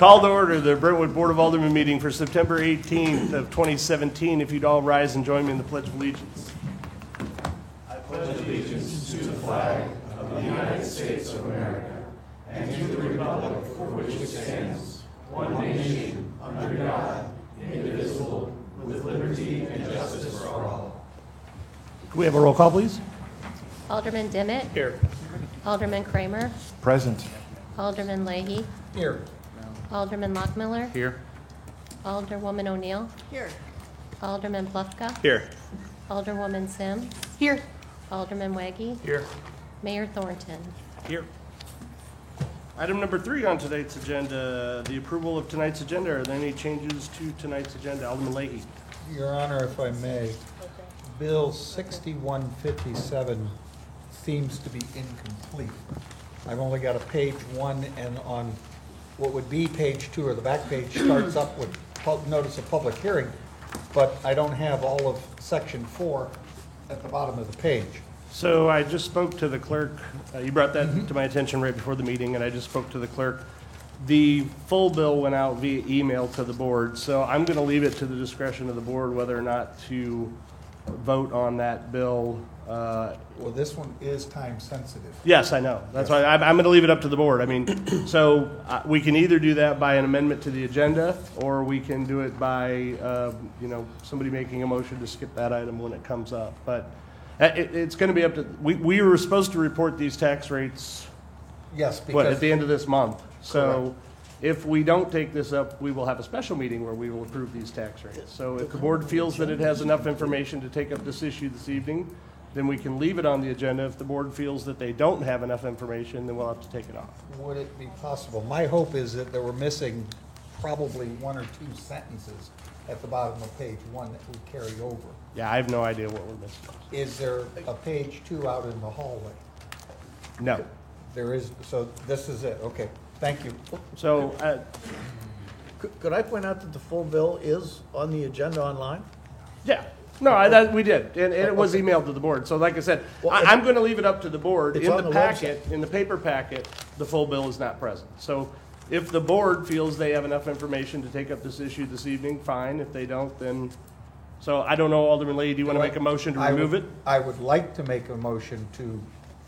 Call to order the Brentwood Board of Aldermen meeting for September 18th of 2017. If you'd all rise and join me in the Pledge of Allegiance. I pledge allegiance to the flag of the United States of America and to the republic for which it stands, one nation, under God, indivisible, with liberty and justice for all. Can we have a roll call, please? Alderman Dimmitt. Here. Alderman Kramer. Present. Alderman Leahy. Here. Alderman Lockmiller. Here. Alderwoman O'Neill. Here. Alderman Plufka. Here. Alderwoman Sims. Here. Alderman Waggy. Here. Mayor Thornton. Here. Item number 3 on tonight's agenda, the approval of tonight's agenda. Are there any changes to tonight's agenda? Alderman Leahy. Your Honor, if I may, Bill 6157 seems to be incomplete. I've only got a page 1, and on what would be page 2, or the back page, starts up with notice of public hearing, but I don't have all of section 4 at the bottom of the page. So I just spoke to the clerk. You brought that to my attention right before the meeting, and I just spoke to the clerk. The full bill went out via email to the board, so I'm going to leave it to the discretion of the board whether or not to vote on that bill. Well, this one is time sensitive. Yes, I know. That's why I'm going to leave it up to the board. I mean, so we can either do that by an amendment to the agenda, or we can do it by, somebody making a motion to skip that item when it comes up. But it's going to be up to, we were supposed to report these tax rates, Yes, because at the end of this month. So if we don't take this up, we will have a special meeting where we will approve these tax rates. So if the board feels that it has enough information to take up this issue this evening, then we can leave it on the agenda. If the board feels that they don't have enough information, then we'll have to take it off. would it be possible? My hope is that they were missing probably 1 or 2 sentences at the bottom of page 1 that would carry over. Yeah, I have no idea what we're missing. Is there a page 2 out in the hallway? No. There is, so this is it, okay, thank you. So, Could I point out that the full bill is on the agenda online? yeah. No, we did, and it was emailed to the board. So like I said, Well, I'm going to leave it up to the board. It's In on the the packet, in the paper packet, the full bill is not present. So if the board feels they have enough information to take up this issue this evening, fine. If they don't, then, so I don't know, Alderman Leahy, do you want to make a motion to remove it? I would like to make a motion to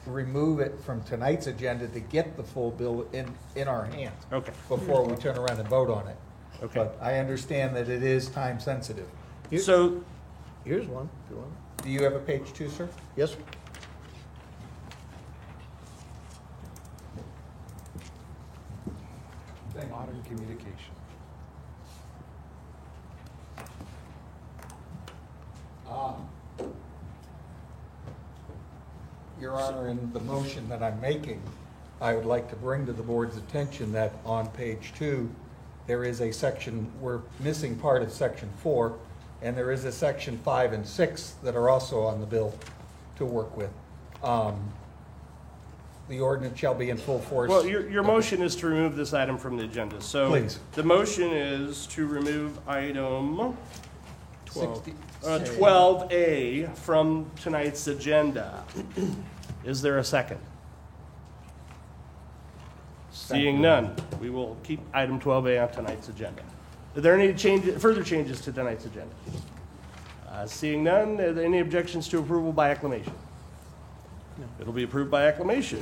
remove it from tonight's agenda to get the full bill in our hands. Okay. Before we turn around and vote on it. Okay. But I understand that it is time sensitive. So, Here's one, if you want. Do you have a page 2, sir? Yes, sir. Modern communication. Your Honor, in the motion that I'm making, I would like to bring to the board's attention that on page 2, there is a section, we're missing part of section 4, and there is a section 5 and 6 that are also on the bill to work with. The ordinance shall be in full force. well, your motion is to remove this item from the agenda. So Please. the motion is to remove item 60 12A from tonight's agenda. Is there a second? Seeing none, we will keep item 12A on tonight's agenda. Are there any further changes to tonight's agenda? Seeing none, are there any objections to approval by acclamation? It'll be approved by acclamation.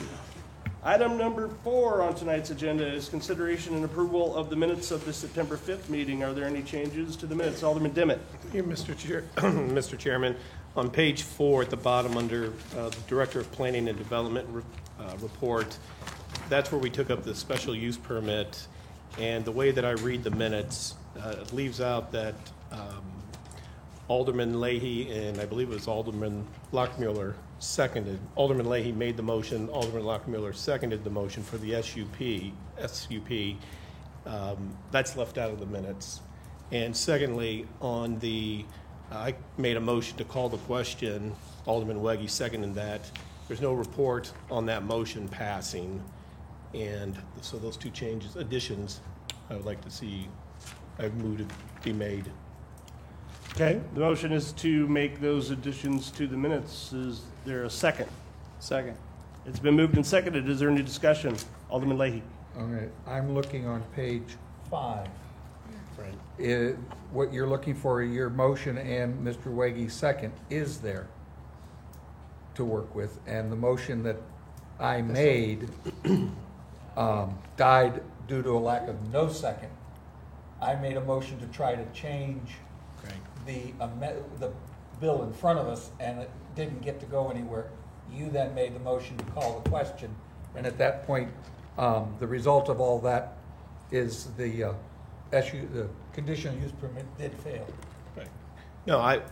Item number 4 on tonight's agenda is consideration and approval of the minutes of the September 5th meeting. Are there any changes to the minutes? Alderman Dimmitt. Here, Mr. Chair, Mr. Chairman, on page 4 at the bottom under the Director of Planning and Development report, that's where we took up the special use permit, and the way that I read the minutes, it leaves out that Alderman Leahy and I believe it was Alderman Lockmuller seconded. Alderman Leahy made the motion. Alderman Lockmuller seconded the motion for the SUP. That's left out of the minutes. And secondly, on the, I made a motion to call the question. Alderman Wegge seconded that. There's no report on that motion passing. And so those 2 changes, additions, I would like to see, I've moved to be made. Okay, the motion is to make those additions to the minutes. Is there a second? Second. It's been moved and seconded. Is there any discussion? Alderman Leahy. All right, I'm looking on page 5. Right. What you're looking for, your motion and Mr. Wegge's second is there to work with, and the motion that I made died due to a lack of no second. I made a motion to try to change the bill in front of us, and it didn't get to go anywhere. You then made the motion to call the question, and at that point, the result of all that is the conditional use permit did fail. Right. No, I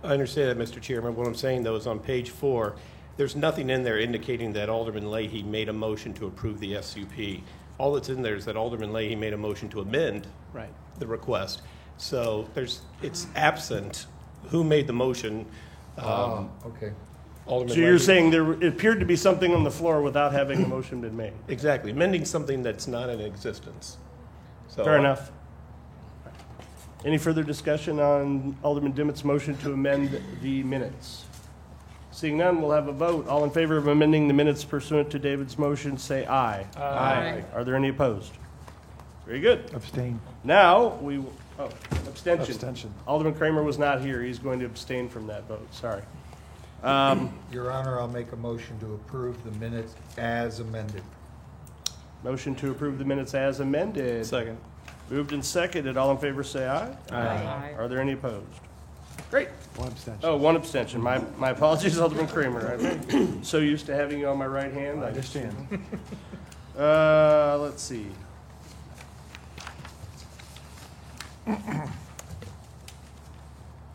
understand that, Mr. Chairman. What I'm saying, though, is on page 4, there's nothing in there indicating that Alderman Leahy made a motion to approve the SUP. All that's in there is that Alderman Leahy made a motion to amend the request. So it's absent who made the motion. Okay. Alderman So you're Leahy. saying there appeared to be something on the floor without having a motion been made? Exactly. Amending something that's not in existence. So Fair enough. Any further discussion on Alderman Dimmitt's motion to amend the minutes? Seeing none, we'll have a vote. All in favor of amending the minutes pursuant to David's motion, say aye. Aye. Are there any opposed? Very good. Abstain. Now, abstention. Abstention. Alderman Kramer was not here. He's going to abstain from that vote. Sorry. Your Honor, I'll make a motion to approve the minutes as amended. Motion to approve the minutes as amended. Second. Moved and seconded. All in favor, say aye. Aye. Are there any opposed? Great. One abstention. Oh, one abstention. My apologies, Alderman Kramer. I'm so used to having you on my right hand. I understand. Let's see.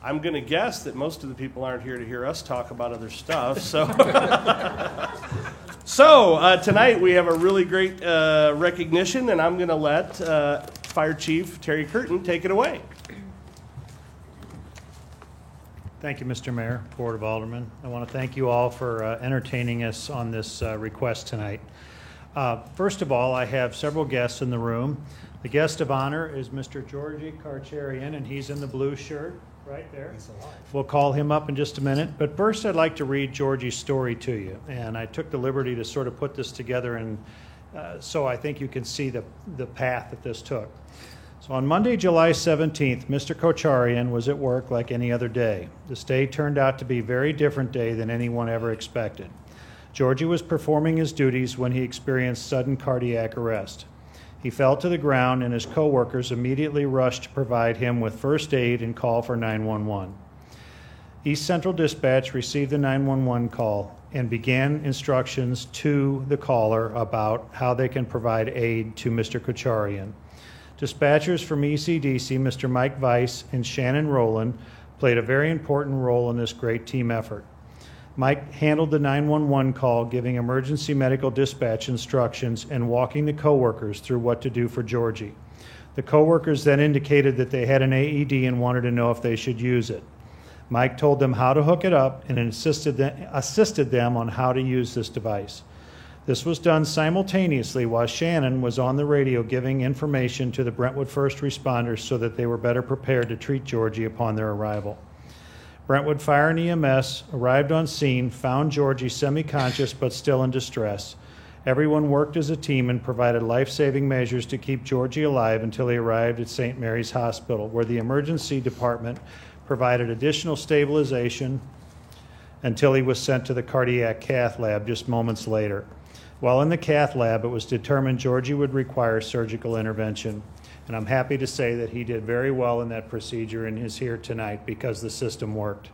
I'm going to guess that most of the people aren't here to hear us talk about other stuff. So, tonight we have a really great recognition, and I'm going to let Fire Chief Terry Curtin take it away. Thank you, Mr. Mayor, Board of Aldermen. I want to thank you all for entertaining us on this request tonight. First of all, I have several guests in the room. The guest of honor is Mr. Georgie Karcharian, and he's in the blue shirt right there. He's alive. We'll call him up in just a minute. But first, I'd like to read Georgie's story to you. And I took the liberty to sort of put this together, and so I think you can see the path that this took. So on Monday, July 17th, Mr. Kocharian was at work like any other day. This day turned out to be a very different day than anyone ever expected. Georgie was performing his duties when he experienced sudden cardiac arrest. He fell to the ground, and his co-workers immediately rushed to provide him with first aid and call for 911. East Central Dispatch received the 911 call and began instructions to the caller about how they can provide aid to Mr. Kocharian. Dispatchers from ECDC, Mr. Mike Weiss and Shannon Rowland, played a very important role in this great team effort. Mike handled the 911 call, giving emergency medical dispatch instructions and walking the coworkers through what to do for Georgie. The coworkers then indicated that they had an AED and wanted to know if they should use it. Mike told them how to hook it up and assisted them on how to use this device. This was done simultaneously while Shannon was on the radio giving information to the Brentwood first responders so that they were better prepared to treat Georgie upon their arrival. Brentwood Fire and EMS arrived on scene, found Georgie semi-conscious but still in distress. Everyone worked as a team and provided life-saving measures to keep Georgie alive until he arrived at St. Mary's Hospital, where the emergency department provided additional stabilization until he was sent to the cardiac cath lab just moments later. While in the cath lab, it was determined Georgie would require surgical intervention. And I'm happy to say that he did very well in that procedure and is here tonight because the system worked.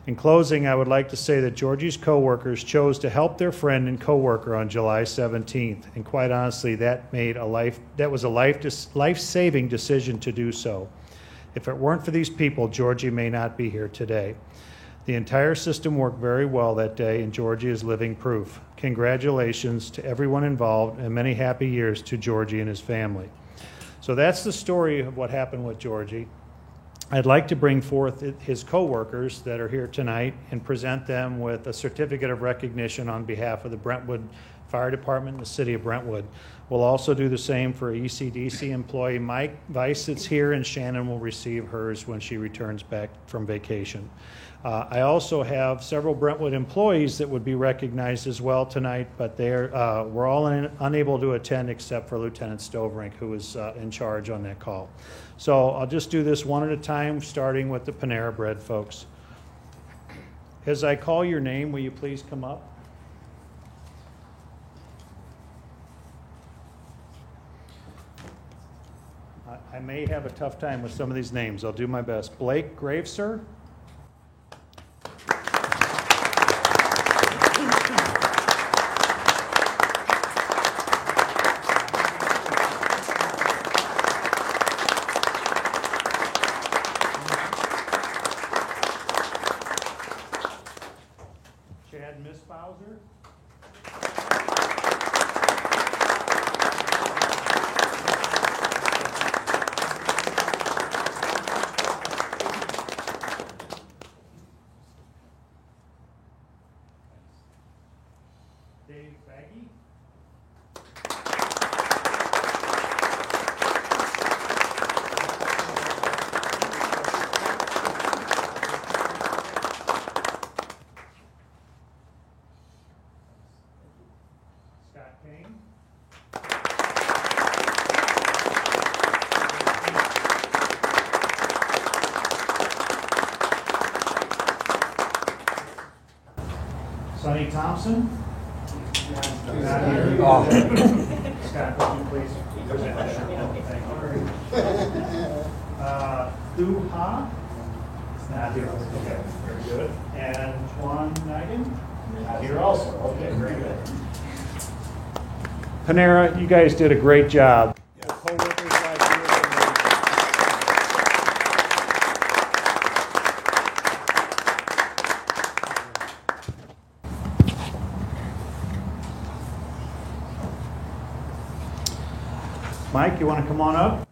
In closing, I would like to say that Georgie's coworkers chose to help their friend and coworker on July 17th. And quite honestly, that was a life-saving decision to do so. If it weren't for these people, Georgie may not be here today. The entire system worked very well that day, and Georgie is living proof. Congratulations to everyone involved, and many happy years to Georgie and his family. So that's the story of what happened with Georgie. I'd like to bring forth his co-workers that are here tonight and present them with a certificate of recognition on behalf of the Brentwood Fire Department in the city of Brentwood. We'll also do the same for ECDC employee Mike Weiss that's here, and Shannon will receive hers when she returns back from vacation. I also have several Brentwood employees that would be recognized as well tonight, but we're all unable to attend except for Lieutenant Stoverink, who was in charge on that call. So I'll just do this one at a time, starting with the Panera Bread folks. As I call your name, will you please come up? I may have a tough time with some of these names. I'll do my best. Blake Graveser. Chad Missbowser. Dave Baggy. Scott Kane. Sonny Thompson. Not here. Scott, would you please present that? Thank you. Thu Ha? Not here. Okay, very good. And Juan Nigan? Not here also. Okay, very good. Panera, you guys did a great job. Co-workers like you. Mike, you want to come on up?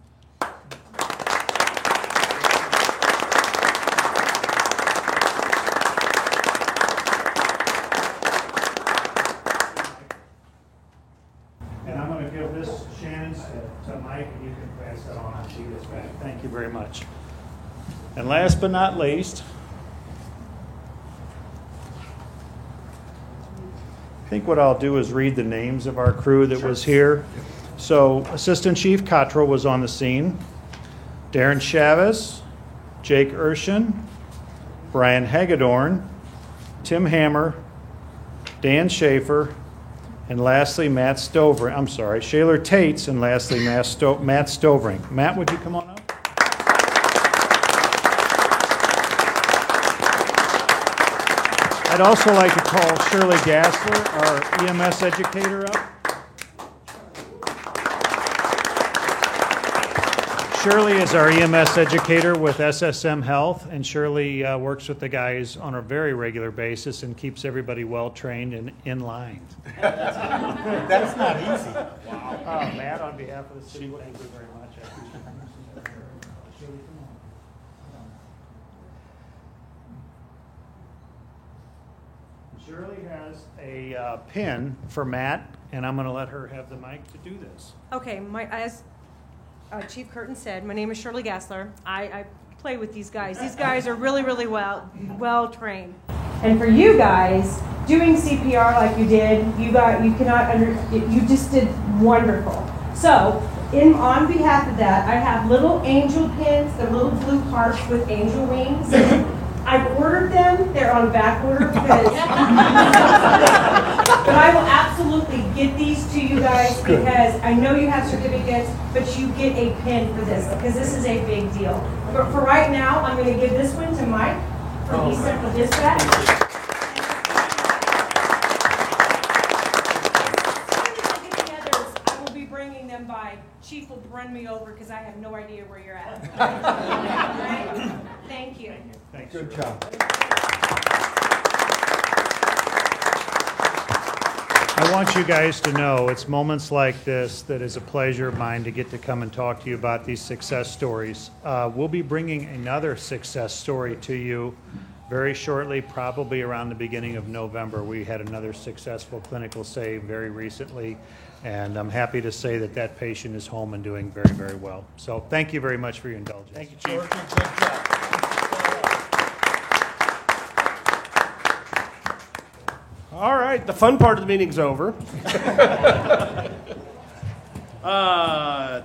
And I'm going to give this, Shannon's, to Mike, and you can pass that on and see this back. Thank you very much. And last but not least, I think what I'll do is read the names of our crew that was here. So Assistant Chief Cottrell was on the scene. Darren Chavez, Jake Urshan, Brian Hagedorn, Tim Hammer, Dan Schaefer, and lastly Shaler Tates, and lastly Matt Stoverink. Matt, would you come on up? I'd also like to call Shirley Gassler, our EMS educator, up. Shirley is our EMS educator with SSM Health, and Shirley works with the guys on a very regular basis and keeps everybody well trained and in line. That's not easy. Wow. Matt, on behalf of the city, thank you very much. I appreciate it. Shirley, come on. Shirley has a pin for Matt, and I'm going to let her have the mic to do this. Okay, as Chief Curtin said, my name is Shirley Gassler. I play with these guys. These guys are really, really well trained. And for you guys, doing CPR like you did, you just did wonderful. So, on behalf of that, I have little angel pins, the little blue hearts with angel wings. I've ordered them. They're on back order because, but I will absolutely get these to you guys because I know you have certificates, but you get a pin for this because this is a big deal. But for right now, I'm going to give this one to Mike from East Central Dispatch. I will be bringing them by. Chief will run me over because I have no idea where you're at. Right? Thank you. Thanks. Good job. I want you guys to know it's moments like this that is a pleasure of mine to get to come and talk to you about these success stories. We'll be bringing another success story to you very shortly, probably around the beginning of November. We had another successful clinical save very recently, and I'm happy to say that that patient is home and doing very, very well. So thank you very much for your indulgence. Thank you, Chief. All right, the fun part of the meeting's over.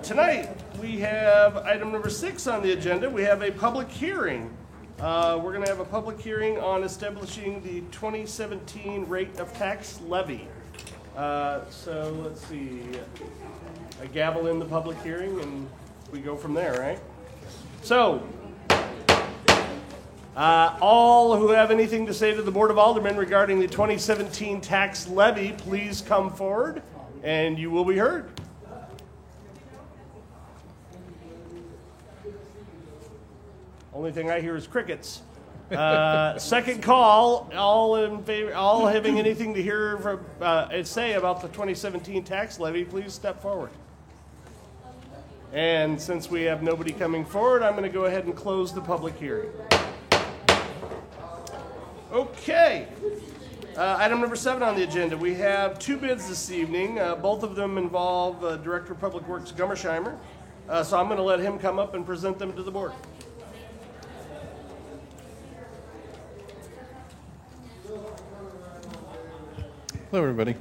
Tonight, we have item number 6 on the agenda. We have a public hearing. We're going to have a public hearing on establishing the 2017 rate of tax levy. So let's see. I gavel in the public hearing and we go from there, right? So, all who have anything to say to the Board of Aldermen regarding the 2017 tax levy, please come forward and you will be heard. Only thing I hear is crickets. Second call, all in favor, all having anything to hear from, say about the 2017 tax levy, please step forward. And since we have nobody coming forward, I'm going to go ahead and close the public hearing. Okay. Item number 7 on the agenda. We have 2 bids this evening. Both of them involve Director of Public Works Gummersheimer. So I'm going to let him come up and present them to the board. Hello, everybody.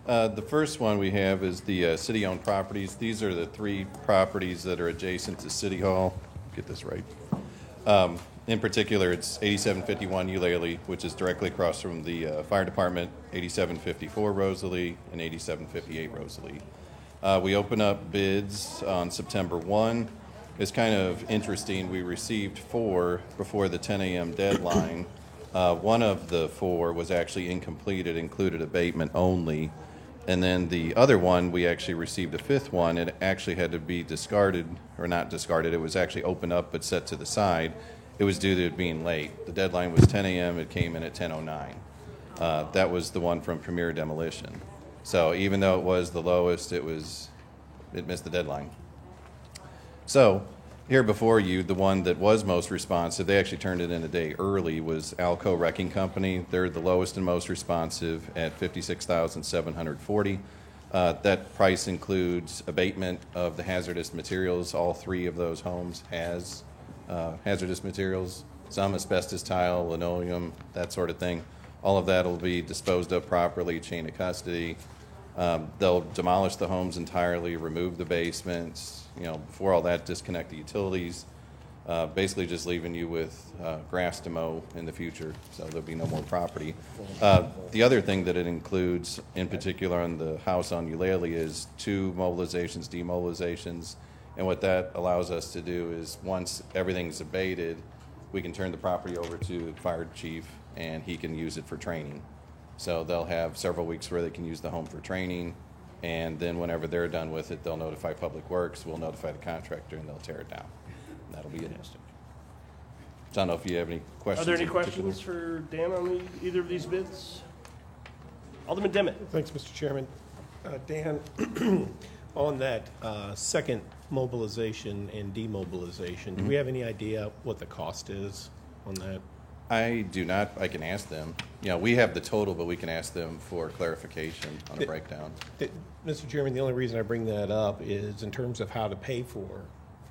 The first one we have is the city-owned properties. These are the 3 properties that are adjacent to City Hall. Get this right. In particular, it's 8751 Eulalie, which is directly across from the fire department, 8754 Rosalie, and 8758 Rosalie. We open up bids on September 1. It's kind of interesting. We received 4 before the 10 a.m. deadline. One of the 4 was actually incomplete. It included abatement only. And then the other one, we actually received a 5th one. It actually had to be discarded, or not discarded. It was actually opened up but set to the side. It was due to it being late. The deadline was 10 a.m. It came in at 10:09. That was the one from Premier Demolition. So even though it was the lowest, it missed the deadline. So here before you, the one that was most responsive, they actually turned it in a day early, was Alco Wrecking Company. They're the lowest and most responsive at $56,740. That price includes abatement of the hazardous materials. All 3 of those homes has hazardous materials, some asbestos tile, linoleum, that sort of thing. All of that will be disposed of properly, chain of custody. They'll demolish the homes entirely, remove the basements, before all that, disconnect the utilities, basically just leaving you with grass to mow in the future, so there'll be no more property. The other thing that it includes, in particular on the house on Eulalie, is 2 mobilizations, demobilizations, and what that allows us to do is once everything's abated, we can turn the property over to the fire chief, and he can use it for training. So they'll have several weeks where they can use the home for training, and then whenever they're done with it, they'll notify Public Works, we'll notify the contractor, and they'll tear it down. And that'll be it. So I don't know if you have any questions. Are there any questions for Dan on either of these bids? Alderman Demmett. Thanks, Mr. Chairman. Dan, on that second mobilization and demobilization, do we have any idea what the cost is on that? I do not. I can ask them. We have the total, but we can ask them for clarification on a breakdown. Mr. Chairman, the only reason I bring that up is in terms of how to pay for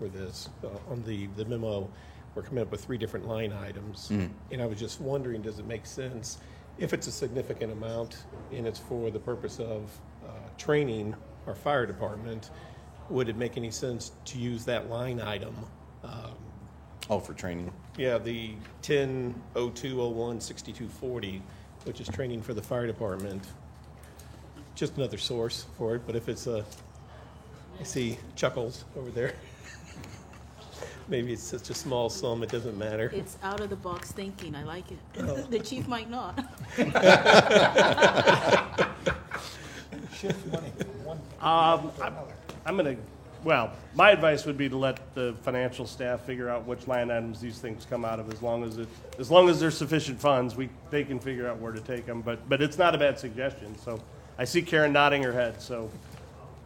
this. On the memo, we're coming up with 3 different line items. And I was just wondering, does it make sense, if it's a significant amount and it's for the purpose of training our fire department, would it make any sense to use that line item? For training? Yeah, the 10-02-01-6240, which is training for the fire department. Just another source for it, but if it's I see chuckles over there. Maybe it's such a small sum, it doesn't matter. It's out of the box thinking. I like it. The chief might not. Shift money from one. I'm going to, my advice would be to let the financial staff figure out which line items these things come out of. As long as there's sufficient funds, they can figure out where to take them. But it's not a bad suggestion. So I see Karen nodding her head. So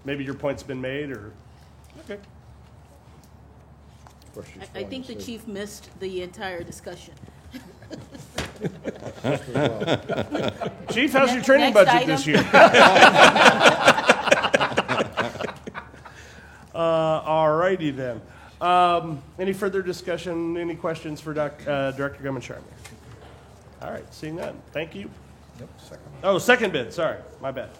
maybe your point's been made, or okay. I think the chief missed the entire discussion. Chief, how's your training Next budget item. this year? All righty then. Any further discussion, any questions for Director Gumman-Sharman? All right, seeing none. Thank you. Yep, second. Oh, second bid, sorry, my bad.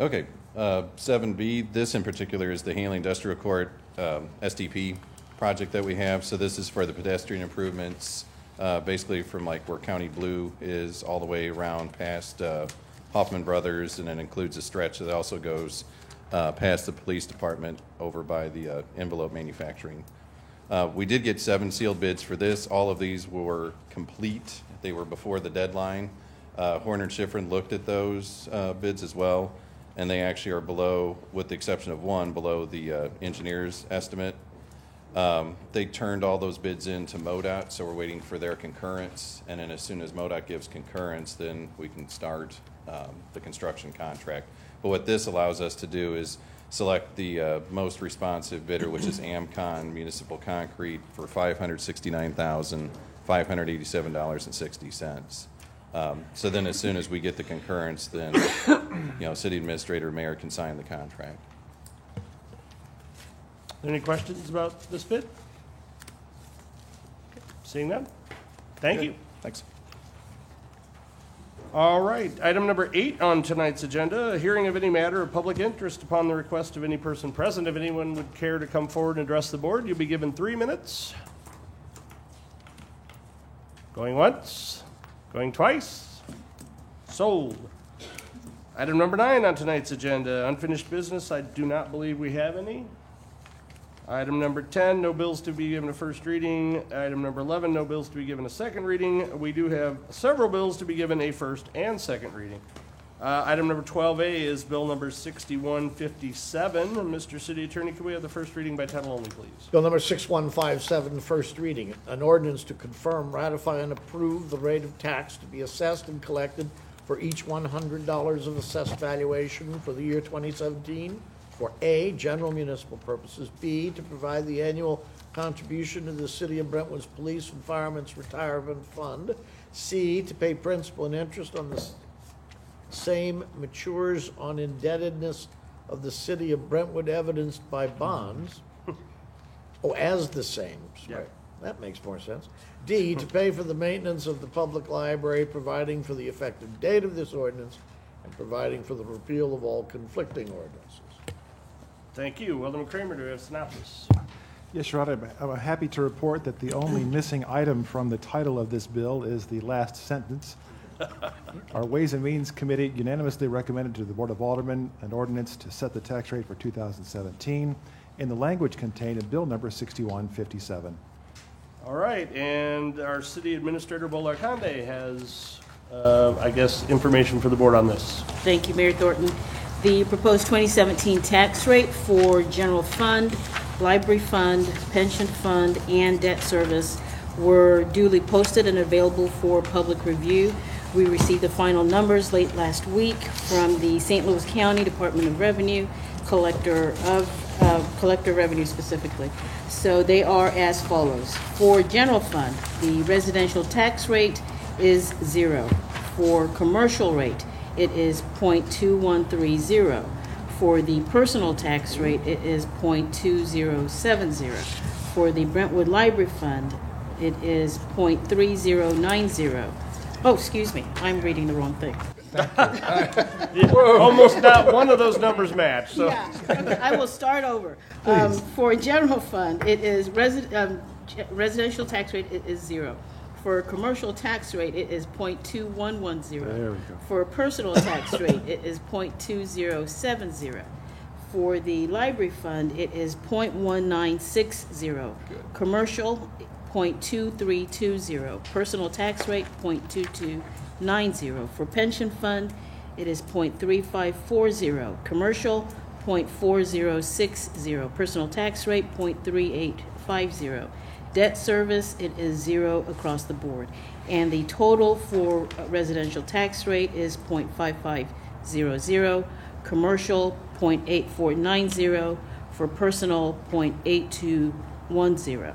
Okay, 7B, this in particular is the Hanley Industrial Court SDP project that we have. So this is for the pedestrian improvements, basically from like where County Blue is all the way around past Hoffman Brothers, and it includes a stretch that also goes past the police department over by the envelope manufacturing. We did get 7 sealed bids for this. All of these were complete. They were before the deadline. Horner and Schifrin looked at those bids as well, and they actually are below, with the exception of one, below the engineer's estimate. They turned all those bids in to MoDOT, so we're waiting for their concurrence, and then as soon as MoDOT gives concurrence, then we can start the construction contract. But what this allows us to do is select the most responsive bidder, which is Amcon Municipal Concrete, for $569,587.60. So then as soon as we get the concurrence, then city administrator, mayor can sign the contract. Any questions about this bid? Seeing none? Thank you. Thanks. All right, item number 8 on tonight's agenda, a hearing of any matter of public interest upon the request of any person present. If anyone would care to come forward and address the board, you'll be given 3 minutes. Going once, going twice, sold. Item number 9 on tonight's agenda, unfinished business. I do not believe we have any. Item number 10, no bills to be given a first reading. Item number 11, no bills to be given a second reading. We do have several bills to be given a first and second reading. Item number 12A is bill number 6157. Mr. City Attorney, can we have the first reading by title only, please? Bill number 6157, first reading. An ordinance to confirm, ratify, and approve the rate of tax to be assessed and collected for each $100 of assessed valuation for the year 2017 for A, general municipal purposes, B, to provide the annual contribution to the City of Brentwood's Police and Firemen's Retirement Fund, C, to pay principal and interest on the same matures on indebtedness of the City of Brentwood evidenced by bonds, as the same, sorry. Yeah. That makes more sense. D, to pay for the maintenance of the public library, providing for the effective date of this ordinance, and providing for the repeal of all conflicting ordinances. Thank you. Alderman Kramer, do we have synopsis? Yes, Your Honor. I'm happy to report that the only missing item from the title of this bill is the last sentence. Our Ways and Means Committee unanimously recommended to the Board of Aldermen an ordinance to set the tax rate for 2017 in the language contained in Bill number 6157. All right, and our City Administrator, Bola Conde, has, information for the board on this. Thank you, Mayor Thornton. The proposed 2017 tax rate for general fund, library fund, pension fund, and debt service were duly posted and available for public review. We received the final numbers late last week from the St. Louis County Department of Revenue, collector revenue specifically. So they are as follows. For general fund, the residential tax rate is 0. For commercial rate, it is 0.2130. For the personal tax rate, it is 0.2070. For the Brentwood Library Fund, it is 0.3090. Oh, excuse me, I'm reading the wrong thing. Almost not one of those numbers match. So. Yeah, okay, I will start over. For general fund, it is residential tax rate, it is 0. For commercial tax rate, it is 0.2110. There we go. For personal tax rate, it is 0.2070. For the library fund, it is 0.1960. Commercial, 0.2320. Personal tax rate, 0.2290. For pension fund, it is 0.3540. Commercial, 0.4060. Personal tax rate, 0.3850. Debt service, it is 0 across the board. And the total for residential tax rate is 0.5500. Commercial, 0.8490. For personal, 0.8210.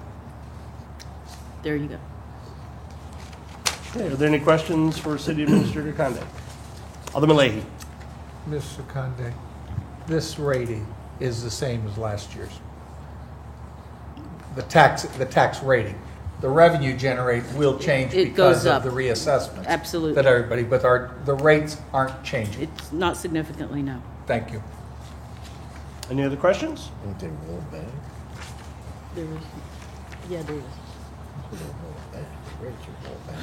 There you go. Okay, are there any questions for City Administrator Conde? Alderman Leahy. Mr. Conde, this rating is the same as last year's. The tax rating. The revenue generated will change It because goes of up. the reassessments. Absolutely. That everybody, but the rates aren't changing. It's not significantly, no. Thank you. Any other questions? Don't they roll back? There is, yeah, there is. They don't roll back. The rates are rolled back.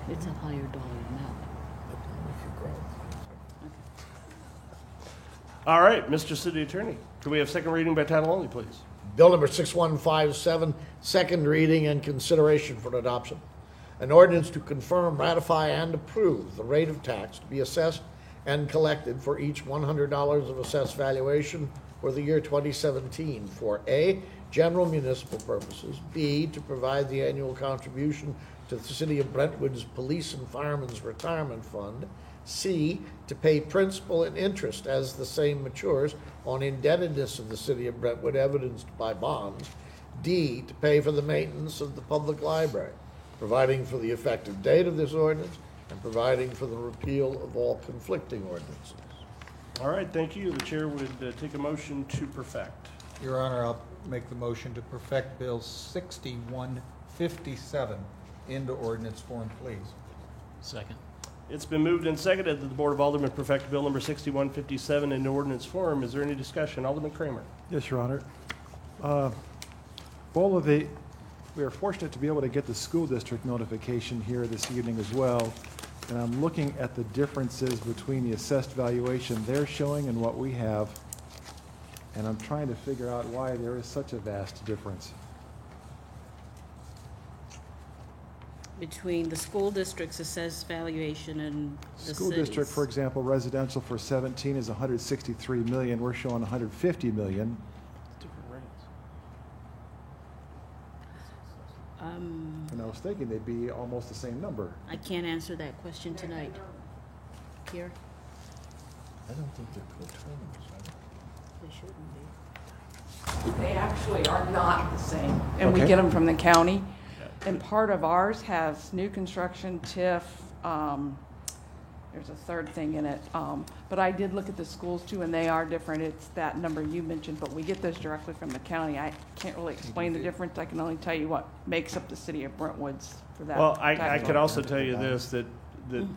It's a higher dollar amount. But only for growth. All right, Mr. City Attorney, can we have second reading by title only, please? Bill number 6157, second reading and consideration for adoption. An ordinance to confirm, ratify, and approve the rate of tax to be assessed and collected for each $100 of assessed valuation for the year 2017 for A, general municipal purposes, B, to provide the annual contribution to the City of Brentwood's Police and Firemen's Retirement Fund, C, to pay principal and interest as the same matures on indebtedness of the City of Brentwood evidenced by bonds, D, to pay for the maintenance of the public library, providing for the effective date of this ordinance, and providing for the repeal of all conflicting ordinances. All right, thank you. The chair would take a motion to perfect. Your Honor, I'll make the motion to perfect Bill 6157 into ordinance form, please. Second. It's been moved and seconded that the Board of Aldermen perfect Bill number 6157 in ordinance form. Is there any discussion? Alderman Kramer. Yes, Your Honor. We are fortunate to be able to get the school district notification here this evening as well. And I'm looking at the differences between the assessed valuation they're showing and what we have. And I'm trying to figure out why there is such a vast difference. Between the school district's assessed valuation and the School city's. district, for example, residential for 17 is 163 million. We're showing 150 million. And I was thinking they'd be almost the same number. I can't answer that question tonight. Here? I don't think they're coterminous. They shouldn't be. They actually are not the same, and we Okay. get them from the county. And part of ours has new construction, TIF, there's a third thing in it. But I did look at the schools too, and they are different. It's that number you mentioned, but we get those directly from the county. I can't really explain the difference. I can only tell you what makes up the City of Brentwood's for that. Well, I tax could law. also tell you this, that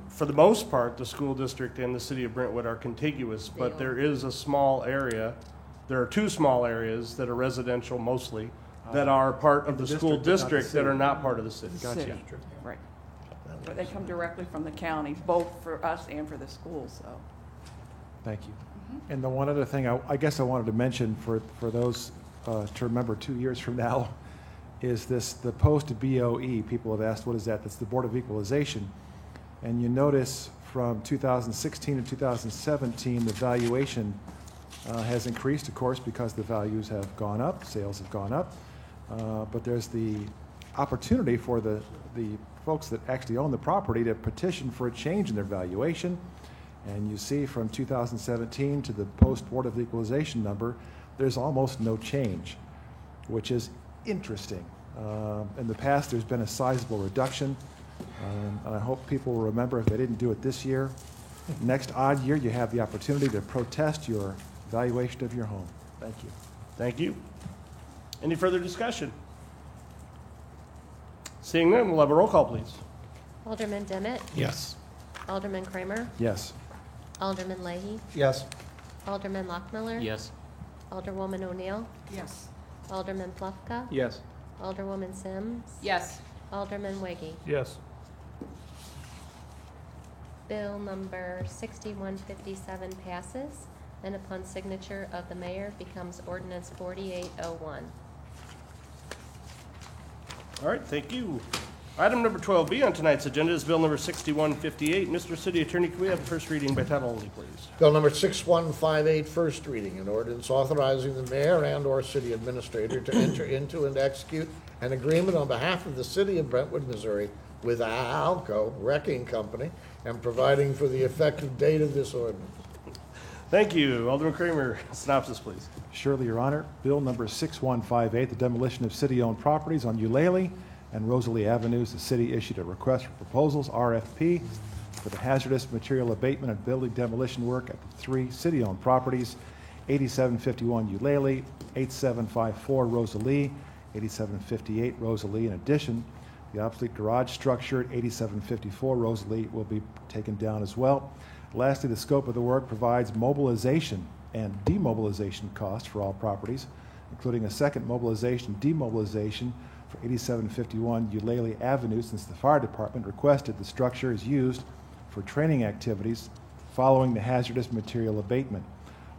for the most part, the school district and the City of Brentwood are contiguous, but there is a small area, there are two small areas that are residential mostly, that are part of the school district that are not part of the city. The city, right. But they come directly from the county, both for us and for the schools, so. Thank you. And the one other thing I guess I wanted to mention for those to remember 2 years from now is the post-BOE. People have asked, what is that? That's the Board of Equalization. And you notice from 2016 to 2017, the valuation has increased, of course, because the values have gone up, sales have gone up. But there's the opportunity for the folks that actually own the property to petition for a change in their valuation. And you see from 2017 to the post-Board of Equalization number, there's almost no change, which is interesting. In the past, there's been a sizable reduction. And I hope people will remember, if they didn't do it this year, next odd year, you have the opportunity to protest your valuation of your home. Thank you. Thank you. Any further discussion? Seeing none, we'll have a roll call, please. Alderman Demmett. Yes. Alderman Kramer. Yes. Alderman Leahy. Yes. Alderman Lockmiller. Yes. Alderwoman O'Neill. Yes. Alderman Plufka. Yes. Alderwoman Sims. Yes. Alderman Weggie. Yes. Bill number 6157 passes, and upon signature of the mayor becomes ordinance 4801. All right, thank you. Item number 12B on tonight's agenda is Bill number 6158. Mr. City Attorney, can we have the first reading by title only, please? Bill number 6158, first reading, an ordinance authorizing the mayor and/or city administrator to enter into and execute an agreement on behalf of the City of Brentwood, Missouri with Alco Wrecking Company and providing for the effective date of this ordinance. Thank you. Alderman Kramer, synopsis, please. Surely, Your Honor. Bill number 6158, the demolition of city-owned properties on Eulalie and Rosalie Avenues. The city issued a request for proposals, RFP, for the hazardous material abatement and building demolition work at the 3 city-owned properties, 8751 Eulalie, 8754 Rosalie, 8758 Rosalie. In addition, the obsolete garage structure at 8754 Rosalie will be taken down as well. Lastly, the scope of the work provides mobilization and demobilization costs for all properties, including a second mobilization demobilization for 8751 Eulalie Avenue, since the fire department requested the structure is used for training activities following the hazardous material abatement.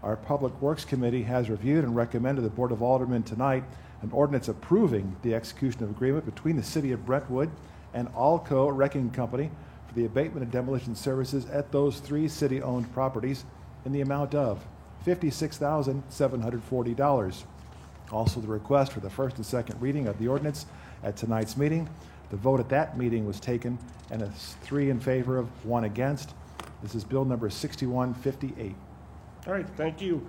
Our Public Works Committee has reviewed and recommended the Board of Aldermen tonight an ordinance approving the execution of agreement between the City of Brentwood and Alco Wrecking Company for the abatement and demolition services at those 3 city-owned properties in the amount of $56,740. Also, the request for the first and second reading of the ordinance at tonight's meeting. The vote at that meeting was taken, and it's 3 in favor of, 1 against. This is Bill number 6158. All right, thank you.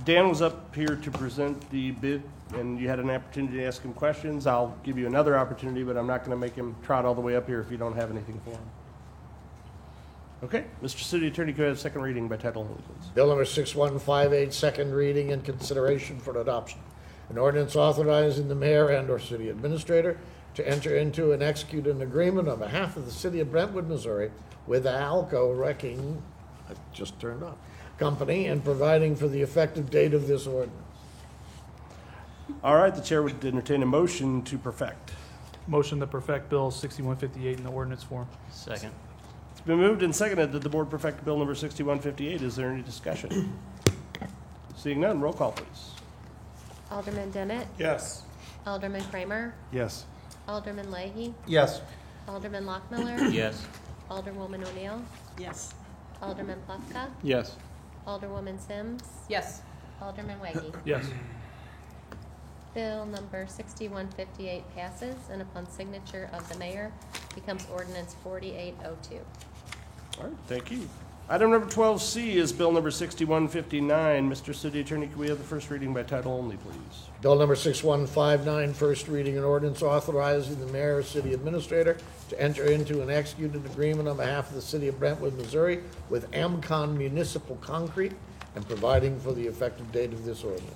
Dan was up here to present the bid, and you had an opportunity to ask him questions. I'll give you another opportunity, but I'm not going to make him trot all the way up here if you don't have anything for him. Okay, Mr. City Attorney, could I have second reading by title only, please? Bill number 6158, second reading and consideration for adoption. An ordinance authorizing the mayor and/or city administrator to enter into and execute an agreement on behalf of the city of Brentwood, Missouri, with Alco Wrecking, I just turned off, Company, and providing for the effective date of this ordinance. All right, the chair would entertain a motion to perfect. Motion to perfect Bill 6158 in the ordinance form. Second. It's been moved and seconded that the board perfect Bill number 6158. Is there any discussion? Seeing none, roll call, please. Alderman Dennett. Yes. Alderman Kramer. Yes. Alderman Leahy. Yes. Alderman Lockmiller. Yes. Alderwoman O'Neill. Yes. Alderman Plufka. Yes. Alderwoman Sims. Yes. Alderman Waggy. Yes. Bill number 6158 passes, and upon signature of the mayor, becomes ordinance 4802. All right, thank you. Item number 12C is Bill number 6159. Mr. City Attorney, can we have the first reading by title only, please? Bill number 6159, first reading, an ordinance authorizing the mayor or city administrator to enter into and execute an agreement on behalf of the city of Brentwood, Missouri with Amcon Municipal Concrete and providing for the effective date of this ordinance.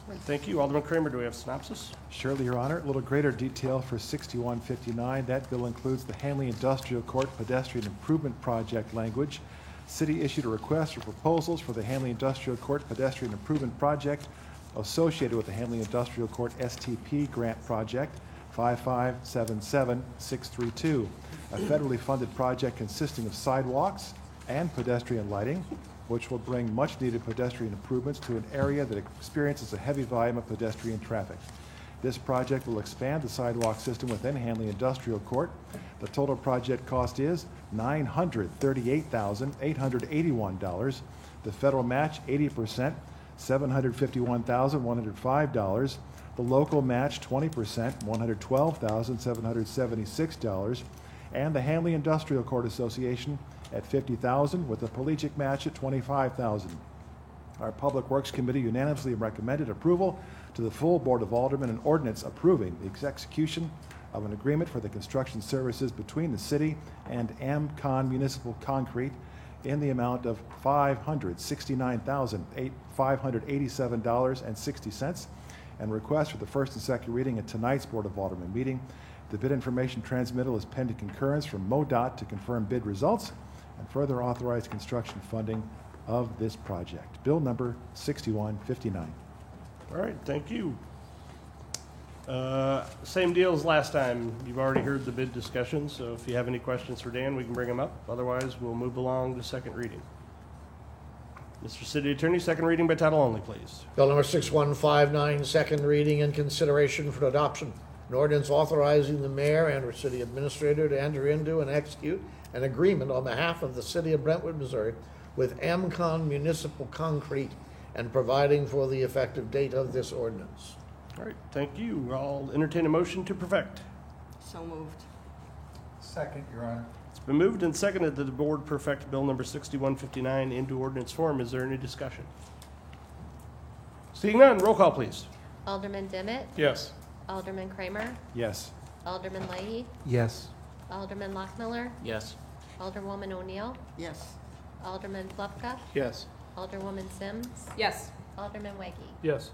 All right, thank you. Alderman Kramer, do we have synopsis? Surely, Your Honor. A little greater detail for 6159. That bill includes the Hanley Industrial Court Pedestrian Improvement Project language. City issued a request for proposals for the Hanley Industrial Court Pedestrian Improvement Project associated with the Hanley Industrial Court STP Grant Project 5577632, a federally funded project consisting of sidewalks and pedestrian lighting, which will bring much-needed pedestrian improvements to an area that experiences a heavy volume of pedestrian traffic. This project will expand the sidewalk system within Hanley Industrial Court. The total project cost is $938,881. The federal match, 80%, $751,105. The local match, 20%, $112,776. And the Hanley Industrial Court Association at $50,000, with the collegiate match at $25,000. Our Public Works Committee unanimously recommended approval to the full Board of Aldermen an ordinance approving the execution of an agreement for the construction services between the city and Amcon Municipal Concrete in the amount of $569,587.60, and request for the first and second reading at tonight's Board of Aldermen meeting. The bid information transmittal is pending concurrence from MoDOT to confirm bid results and further authorize construction funding of this project. Bill number 6159. All right, thank you. Same deal as last time. You've already heard the bid discussion, so if you have any questions for Dan, we can bring them up. Otherwise, we'll move along to second reading. Mr. City Attorney, second reading by title only, please. Bill number 6159, second reading and consideration for adoption. An ordinance authorizing the mayor and/or city administrator to enter into and execute an agreement on behalf of the city of Brentwood, Missouri, with Amcon Municipal Concrete and providing for the effective date of this ordinance. All right, thank you. I'll entertain a motion to perfect. So moved. Second, Your Honor. It's been moved and seconded that the board perfect Bill number 6159 into ordinance form. Is there any discussion? Seeing none, roll call, please. Alderman Dimmitt, Yes. Alderman Kramer, Yes. Alderman Leahy, Yes. Alderman Lockmiller, Yes. Alderwoman O'Neill, Yes. Alderman Plufka, Yes. Alderwoman Sims, Yes. Alderman Weggie. Yes.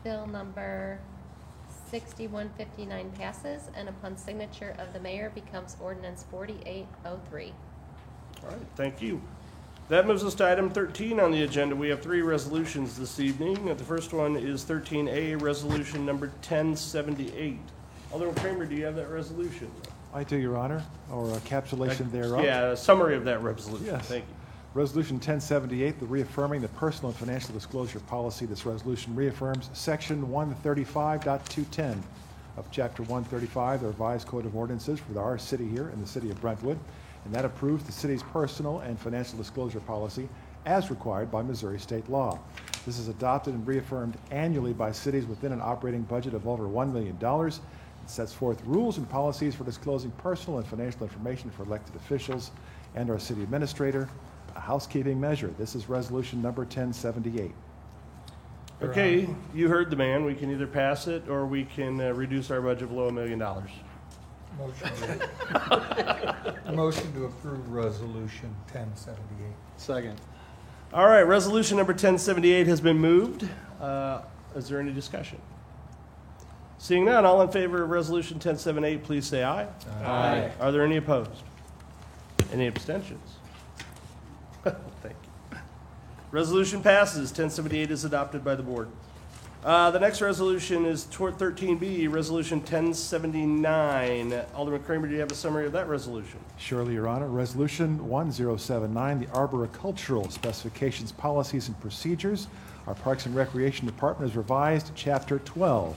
Bill number 6159 passes, and upon signature of the mayor becomes ordinance 4803. All right, thank you. That moves us to item 13 on the agenda. We have 3 resolutions this evening. The first one is 13A, resolution number 1078. Alderman Kramer, do you have that resolution? I do, Your Honor, or a capsulation thereof. Yeah, a summary of that resolution. Yes. Thank you. Resolution 1078, the reaffirming the personal and financial disclosure policy. This resolution reaffirms Section 135.210 of Chapter 135, the revised Code of Ordinances for our city here in the city of Brentwood, and that approves the city's personal and financial disclosure policy as required by Missouri state law. This is adopted and reaffirmed annually by cities within an operating budget of over $1 million. It sets forth rules and policies for disclosing personal and financial information for elected officials and our city administrator. A housekeeping measure. This is resolution number 1078. Okay, you heard the man. We can either pass it or we can reduce our budget below $1 million. Motion to approve resolution 1078. Second. All right, resolution number 1078 has been moved. Is there any discussion? Seeing none, all in favor of resolution 1078, please say aye. Aye. Are there any opposed? Any abstentions? Thank you. Resolution passes. 1078 is adopted by the board. The next resolution is 13B, Resolution 1079. Alderman Kramer, do you have a summary of that resolution? Surely, Your Honor. Resolution 1079, the arboricultural specifications, policies, and procedures. Our Parks and Recreation Department has revised Chapter 12,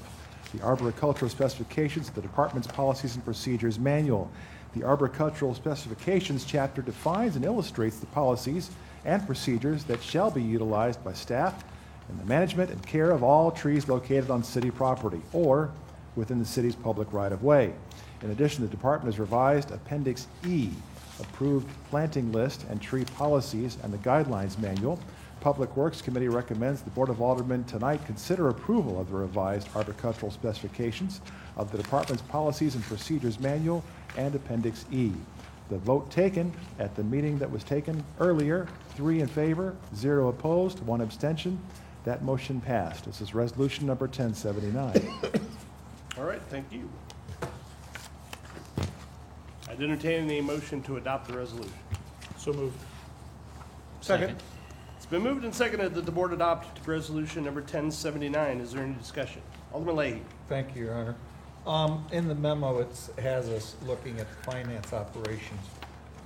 the arboricultural specifications of the department's policies and procedures manual. The arboricultural specifications chapter defines and illustrates the policies and procedures that shall be utilized by staff in the management and care of all trees located on city property or within the city's public right-of-way. In addition, the department has revised Appendix E, approved planting list and tree policies and the guidelines manual. Public Works Committee recommends the Board of Aldermen tonight consider approval of the revised arboricultural specifications of the department's policies and procedures manual and Appendix E. The vote taken at the meeting that was taken earlier, 3 in favor, 0 opposed, 1 abstention. That motion passed. This is resolution number 1079. All right, thank you. I'd entertain a motion to adopt the resolution. So moved. Second. It's been moved and seconded that the board adopt resolution number 1079. Is there any discussion? Alderman Leahy. Thank you, Your Honor. In the memo, it has us looking at finance operations,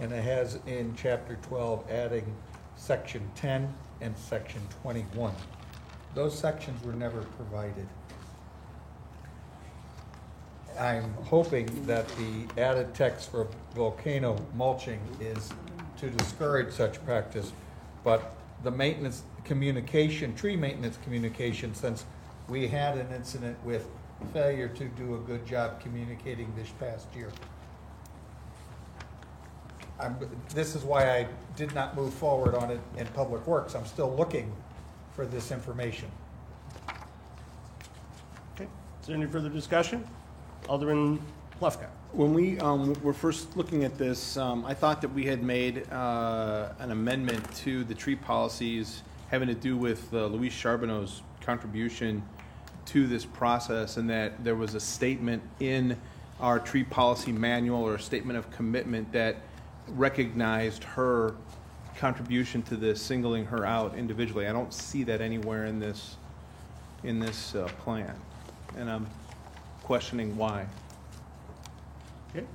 and it has in Chapter 12 adding Section 10 and Section 21. Those sections were never provided. I'm hoping that the added text for volcano mulching is to discourage such practice, but the maintenance communication, tree maintenance communication, since we had an incident with failure to do a good job communicating this past year. This is why I did not move forward on it in Public Works. I'm still looking for this information. Okay. Is there any further discussion? Alderman Plufka. When we were first looking at this, I thought that we had made an amendment to the tree policies having to do with Luis Charbonneau's contribution to this process, and that there was a statement in our tree policy manual or a statement of commitment that recognized her contribution to this, singling her out individually. I don't see that anywhere in this plan, and I'm questioning why. Okay.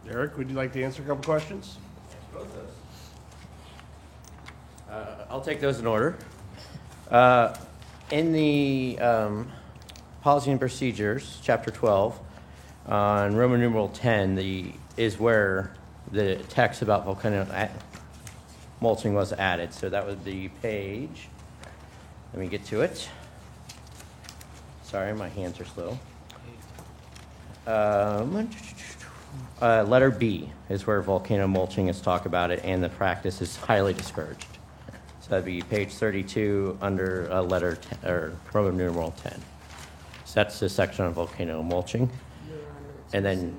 Eric, would you like to answer a couple questions? I'll take those in order. In the policy and procedures, Chapter 12, on Roman numeral 10, is where the text about volcano mulching was added. So that would be page. Let me get to it. sorry, my hands are slow. Letter B is where volcano mulching is talk about it, and the practice is highly discouraged. So that'd be page 32 under letter 10, or Roman numeral 10. So that's the section on volcano mulching. And then,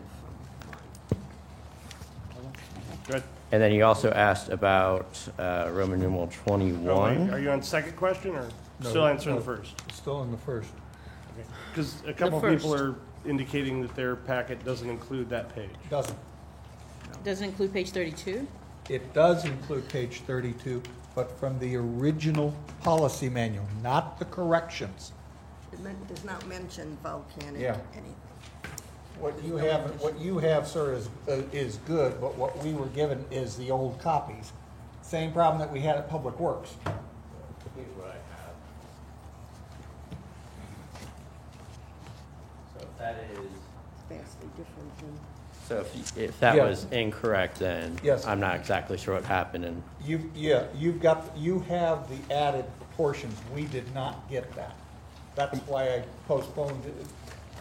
Good. and then you also asked about Roman numeral 21. Oh, wait, are you on the second question or No, still answering no, the first? Still in the first. Because a couple of people are indicating that their packet doesn't include that page. Doesn't. Does it include page 32? It does include page 32, but from the original policy manual, not the corrections. It does not mention volcanic Yeah. anything. What you have, sir, is good, but what we were given is the old copies. Same problem that we had at Public Works. Here's what I have. So if that is, Vastly different than. so if that Yeah. was incorrect, then Yes. I'm not exactly sure what happened. And You have the added portions. We did not get that. That's why I postponed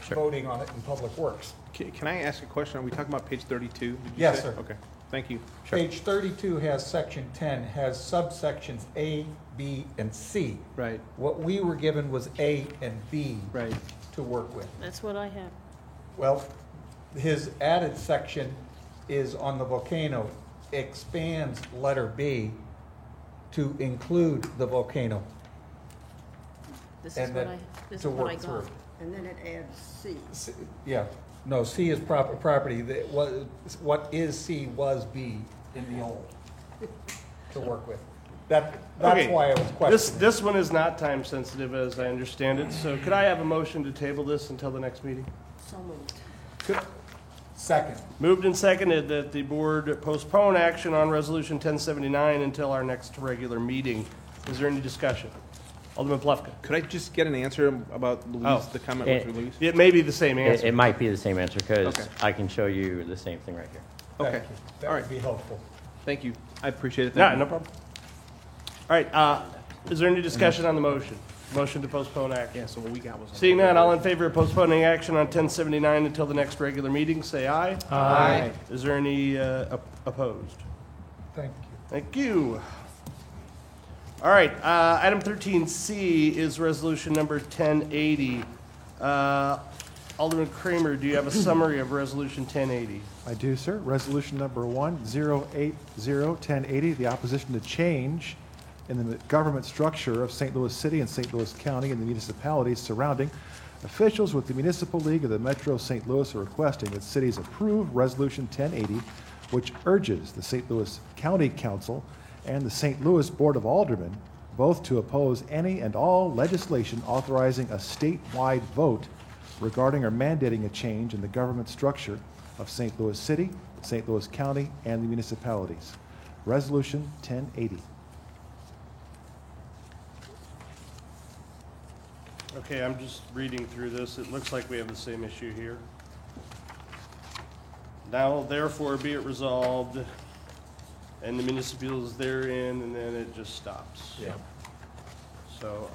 Sure. voting on it in Public Works. Can I ask a question? Are we talking about page 32? did you Yes, say? sir. Okay, thank you. Sure. Page 32 has section 10, has subsections A, B, and C. Right, What we were given was A and B right. to work with. That's what I have. Well, his added section is on the volcano, expands letter B to include the volcano. This is And what then this is to what I work got. through. And then it adds C. Yeah, no, C is property, what is C was B in the old, to work with. That's Okay. why I was questioning. This one is not time sensitive, as I understand it. So could I have a motion to table this until the next meeting? So moved. Second. Moved and seconded that the board postpone action on Resolution 1079 until our next regular meeting. Is there any discussion? Alderman Plufka. Could I just get an answer about Louise, Oh. the comment with Louise? It may be the same it, answer. it might be the same answer because Okay. I can show you the same thing right here. Okay, Thank you. That all would right. be helpful. Thank you. I appreciate it. Yeah, Thank no you. problem. All right, is there any discussion on the motion? Motion to postpone action. Yeah, so what we got was. Seeing none, all in favor of postponing action on 1079 until the next regular meeting, say aye. Aye. Is there any opposed? Thank you. Thank you. All right, item 13C is resolution number 1080. Alderman Kramer, do you have a summary of resolution 1080? I do, sir. Resolution number 1080, the opposition to change in the government structure of St. Louis City and St. Louis County and the municipalities surrounding. Officials with the Municipal League of the Metro St. Louis are requesting that cities approve Resolution 1080, which urges the St. Louis County Council and the St. Louis Board of Aldermen both to oppose any and all legislation authorizing a statewide vote regarding or mandating a change in the government structure of St. Louis City, St. Louis County, and the municipalities. Resolution 1080. Okay, I'm just reading through this. It looks like we have the same issue here. Now therefore be it resolved, and the municipalities therein, and then it just stops. Yeah. So,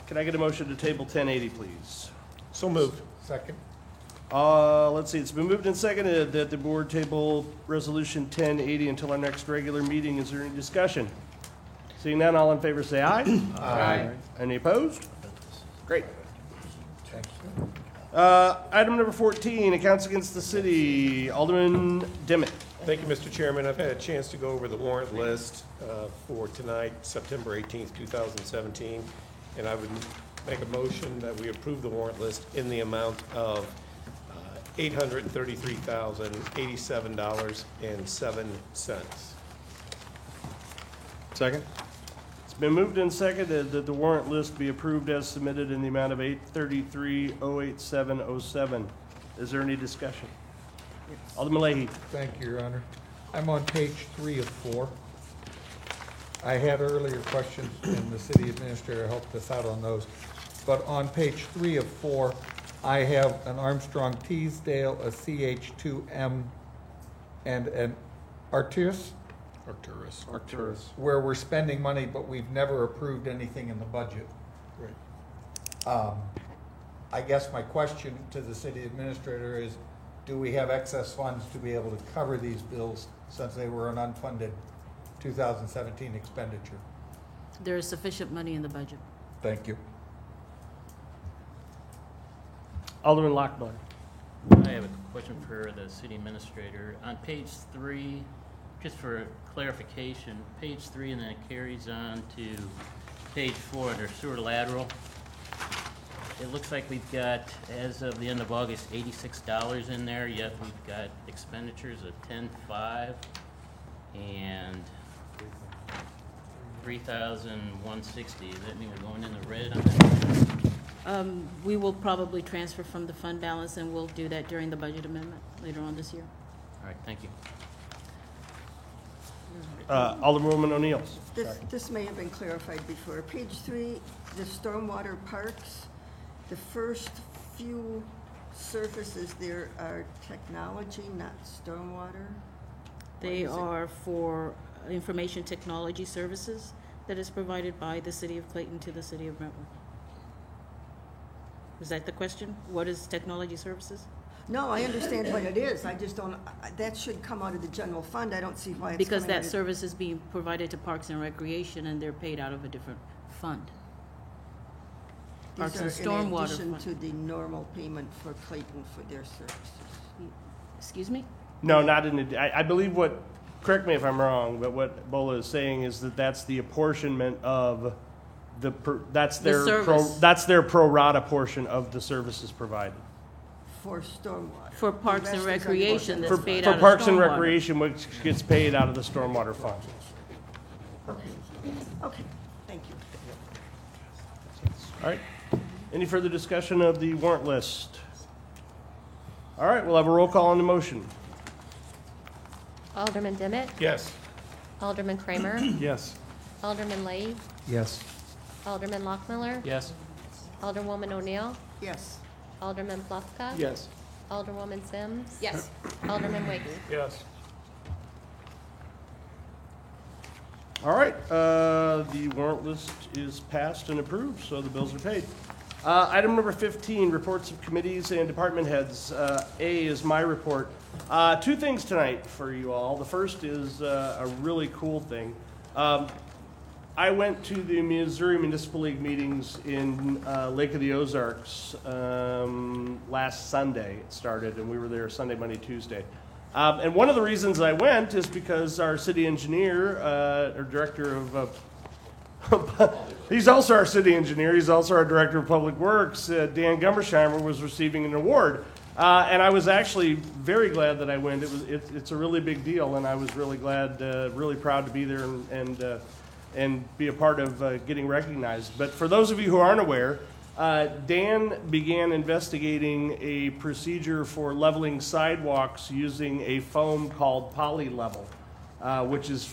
can I get a motion to table 1080, please? So moved. Second. Let's see, it's been moved and seconded that the board table resolution 1080 until our next regular meeting. Is there any discussion? Seeing none, all in favor say aye. Aye. Any opposed? Great. Thank you. Item number 14, accounts against the city. Alderman Dimmitt. Thank you, Mr. Chairman. I've had a chance to go over the warrant list for tonight, September 18th, 2017, and I would make a motion that we approve the warrant list in the amount of $833,087.07. Second? It's been moved and seconded that the warrant list be approved as submitted in the amount of $833,087.07. Is there any discussion? Alderman Leahy. Thank you, Your Honor. I'm on page 3 of 4. I had earlier questions, and the city administrator helped us out on those. But on page 3 of 4, I have an Armstrong Teasdale, a CH2M, and an Arcturus, Arcturus. where we're spending money, but we've never approved anything in the budget. Right. I guess my question to the city administrator is, do we have excess funds to be able to cover these bills since they were an unfunded 2017 expenditure? There is sufficient money in the budget. Thank you. Alderman Lockmiller. I have a question for the city administrator. On page 3, just for clarification, page 3 and then it carries on to page 4 under sewer lateral. It looks like we've got, as of the end of August, $86 in there, yet we've got expenditures of $10,500 and $3,160. Does that mean we're going in the red on that? We will probably transfer from the fund balance, and we'll do that during the budget amendment later on this year. All right, thank you. Alderwoman O'Neill. This may have been clarified before. Page 3, the stormwater parks, the first few surfaces there are technology, not stormwater. They are for information technology services that is provided by the city of Clayton to the city of Brentwood. Is that the question? What is technology services? No, I understand what it is. I just don't, that should come out of the general fund. I don't see why it's Because coming out that of- service is being provided to Parks and Recreation, and they're paid out of a different fund. Parks and These are in Stormwater addition Fund. to the normal payment for Clayton for their services. Excuse me? No, not in, I believe what, correct me if I'm wrong, but what Bola is saying is that that's the apportionment of that's their service. that's their pro rata portion of the services provided. For stormwater. For Parks The and rest is Recreation, under- that's For paid out of Parks and stormwater. Recreation, which gets paid out of the stormwater fund. Okay, thank you. All right. Any further discussion of the warrant list? All right, we'll have a roll call on the motion. Alderman Demmett. Yes. Alderman Kramer. Yes. Alderman Leahy. Yes. Alderman Lockmiller. Yes. Alderwoman O'Neill. Yes. Alderman Plufka. Yes. Alderwoman Sims. Yes. Alderman Wiggy. Yes. All right, the warrant list is passed and approved, so the bills are paid. Item number 15, reports of committees and department heads. A is my report. Two things tonight for you all. The first is a really cool thing. I went to the Missouri Municipal League meetings in Lake of the Ozarks last Sunday. It started, and we were there Sunday, Monday, Tuesday. And one of the reasons I went is because our city engineer, or director of, he's also our city engineer, he's also our director of public works, Dan Gummersheimer, was receiving an award. And I was actually very glad that I went. It's a really big deal, and I was really glad, really proud to be there and be a part of getting recognized. But for those of you who aren't aware, Dan began investigating a procedure for leveling sidewalks using a foam called Polylevel, which has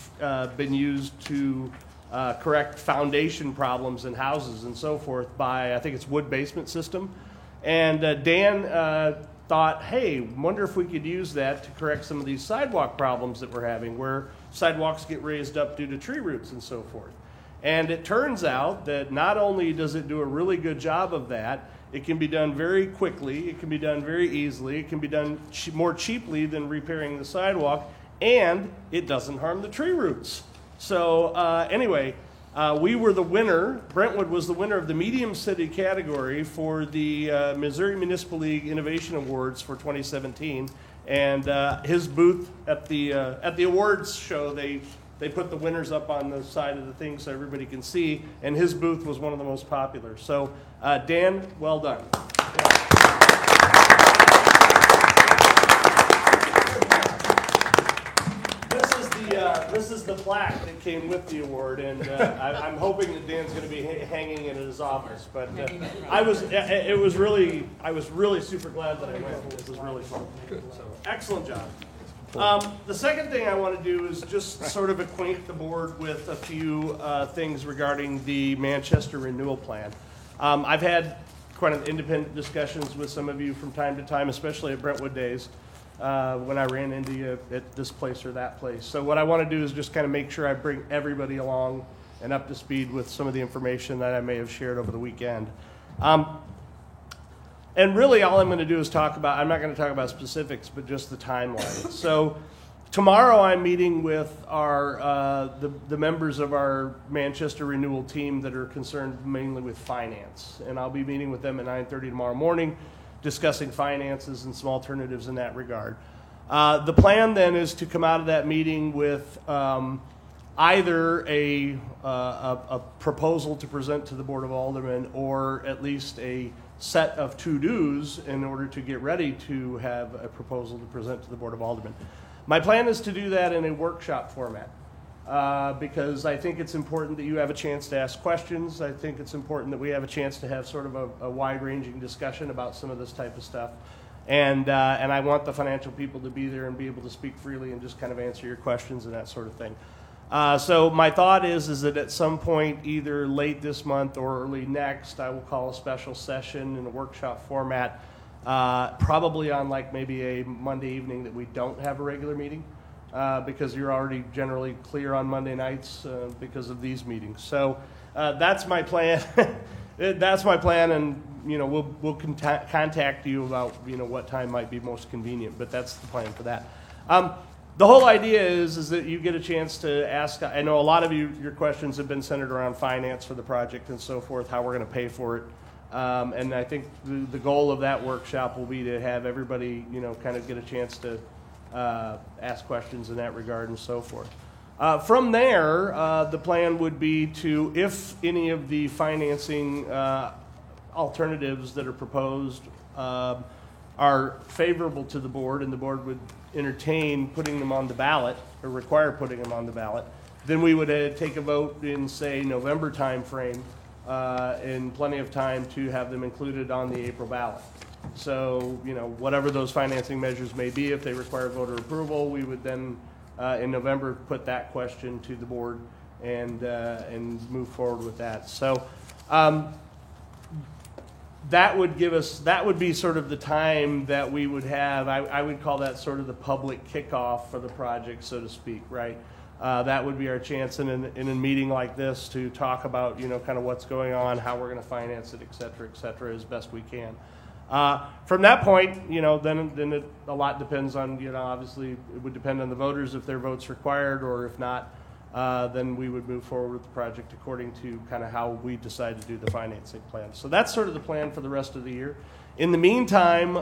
been used to correct foundation problems in houses and so forth by, I think it's wood basement system. And Dan thought, hey, wonder if we could use that to correct some of these sidewalk problems that we're having, where sidewalks get raised up due to tree roots and so forth. And it turns out that not only does it do a really good job of that, it can be done very quickly, it can be done very easily, it can be done more cheaply than repairing the sidewalk, and it doesn't harm the tree roots. So anyway, we were the winner. Brentwood was the winner of the medium city category for the Missouri Municipal League Innovation Awards for 2017. And his booth at the awards show, they put the winners up on the side of the thing so everybody can see, and his booth was one of the most popular. So, Dan, well done. This is the plaque that came with the award, and I'm hoping that Dan's going to be hanging it in his office. But I was really super glad that I went. It was really fun. So, excellent job. The second thing I want to do is just sort of acquaint the board with a few things regarding the Manchester Renewal Plan. I've had quite an independent discussions with some of you from time to time, especially at Brentwood Days, when I ran into you at this place or that place. So what I want to do is just kind of make sure I bring everybody along and up to speed with some of the information that I may have shared over the weekend. And really, all I'm going to do is talk about, I'm not going to talk about specifics, but just the timeline. So tomorrow I'm meeting with the members of our Manchester Renewal team that are concerned mainly with finance. And I'll be meeting with them at 9:30 tomorrow morning, discussing finances and some alternatives in that regard. The plan then is to come out of that meeting with either a proposal to present to the Board of Aldermen, or at least a set of to-dos in order to get ready to have a proposal to present to the Board of Aldermen. My plan is to do that in a workshop format because I think it's important that you have a chance to ask questions. I think it's important that we have a chance to have sort of a wide-ranging discussion about some of this type of stuff. And I want the financial people to be there and be able to speak freely and just kind of answer your questions and that sort of thing. So my thought is that at some point, either late this month or early next, I will call a special session in a workshop format, probably on like maybe a Monday evening that we don't have a regular meeting, because you're already generally clear on Monday nights because of these meetings. So that's my plan. That's my plan, and we'll contact you about what time might be most convenient. But that's the plan for that. The whole idea is that you get a chance to ask. I know a lot of your questions have been centered around finance for the project and so forth, how we're going to pay for it. And I think the goal of that workshop will be to have everybody, kind of get a chance to ask questions in that regard and so forth. From there, the plan would be to, if any of the financing alternatives that are proposed are favorable to the board, and the board would entertain putting them on the ballot or require putting them on the ballot, then we would take a vote in, say, November timeframe, and plenty of time to have them included on the April ballot. So, whatever those financing measures may be, if they require voter approval, we would then in November put that question to the board and move forward with that. So that would be sort of the time that we would have. I would call that sort of the public kickoff for the project, so to speak, right? That would be our chance in a meeting like this to talk about, kind of what's going on, how we're going to finance it, et cetera, as best we can. From that point, then a lot depends on, obviously it would depend on the voters if their vote's required, or if not, then we would move forward with the project according to kind of how we decide to do the financing plan. So that's sort of the plan for the rest of the year. In the meantime,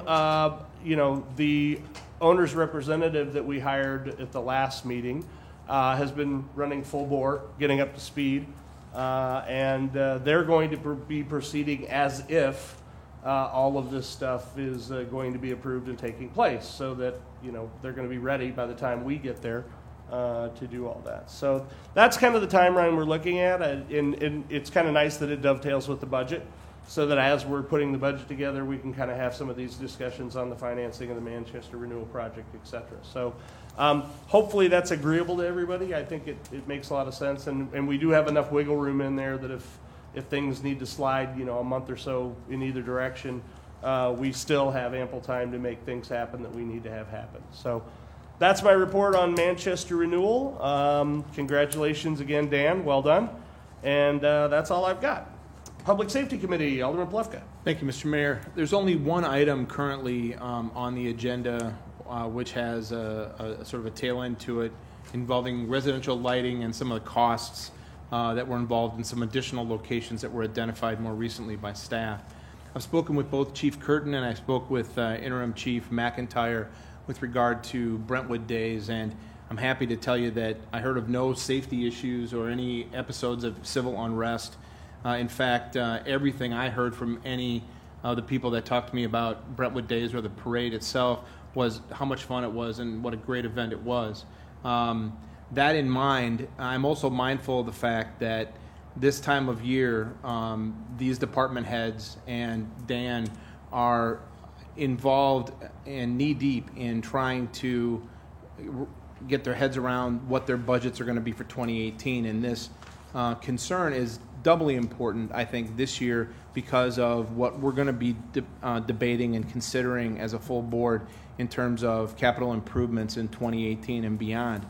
the owner's representative that we hired at the last meeting has been running full bore, getting up to speed, and they're going to be proceeding as if all of this stuff is going to be approved and taking place, so that they're going to be ready by the time we get there to do all that. So that's kind of the timeline we're looking at, and it's kind of nice that it dovetails with the budget, so that as we're putting the budget together, we can kind of have some of these discussions on the financing of the Manchester Renewal Project, et cetera. So hopefully that's agreeable to everybody. I think it makes a lot of sense, and we do have enough wiggle room in there that if things need to slide, a month or so in either direction, we still have ample time to make things happen that we need to have happen. So that's my report on Manchester Renewal. Congratulations again, Dan. Well done. And that's all I've got. Public Safety Committee, Alderman Plewka. Thank you, Mr. Mayor. There's only one item currently on the agenda which has a sort of a tail end to it, involving residential lighting and some of the costs that were involved in some additional locations that were identified more recently by staff. I've spoken with both Chief Curtin and I spoke with Interim Chief McIntyre with regard to Brentwood Days, and I'm happy to tell you that I heard of no safety issues or any episodes of civil unrest. In fact, everything I heard from any of the people that talked to me about Brentwood Days or the parade itself was how much fun it was and what a great event it was. That in mind, I'm also mindful of the fact that this time of year, these department heads and Dan are involved and knee-deep in trying to get their heads around what their budgets are going to be for 2018. And this concern is doubly important, I think, this year because of what we're going to be debating and considering as a full board in terms of capital improvements in 2018 and beyond.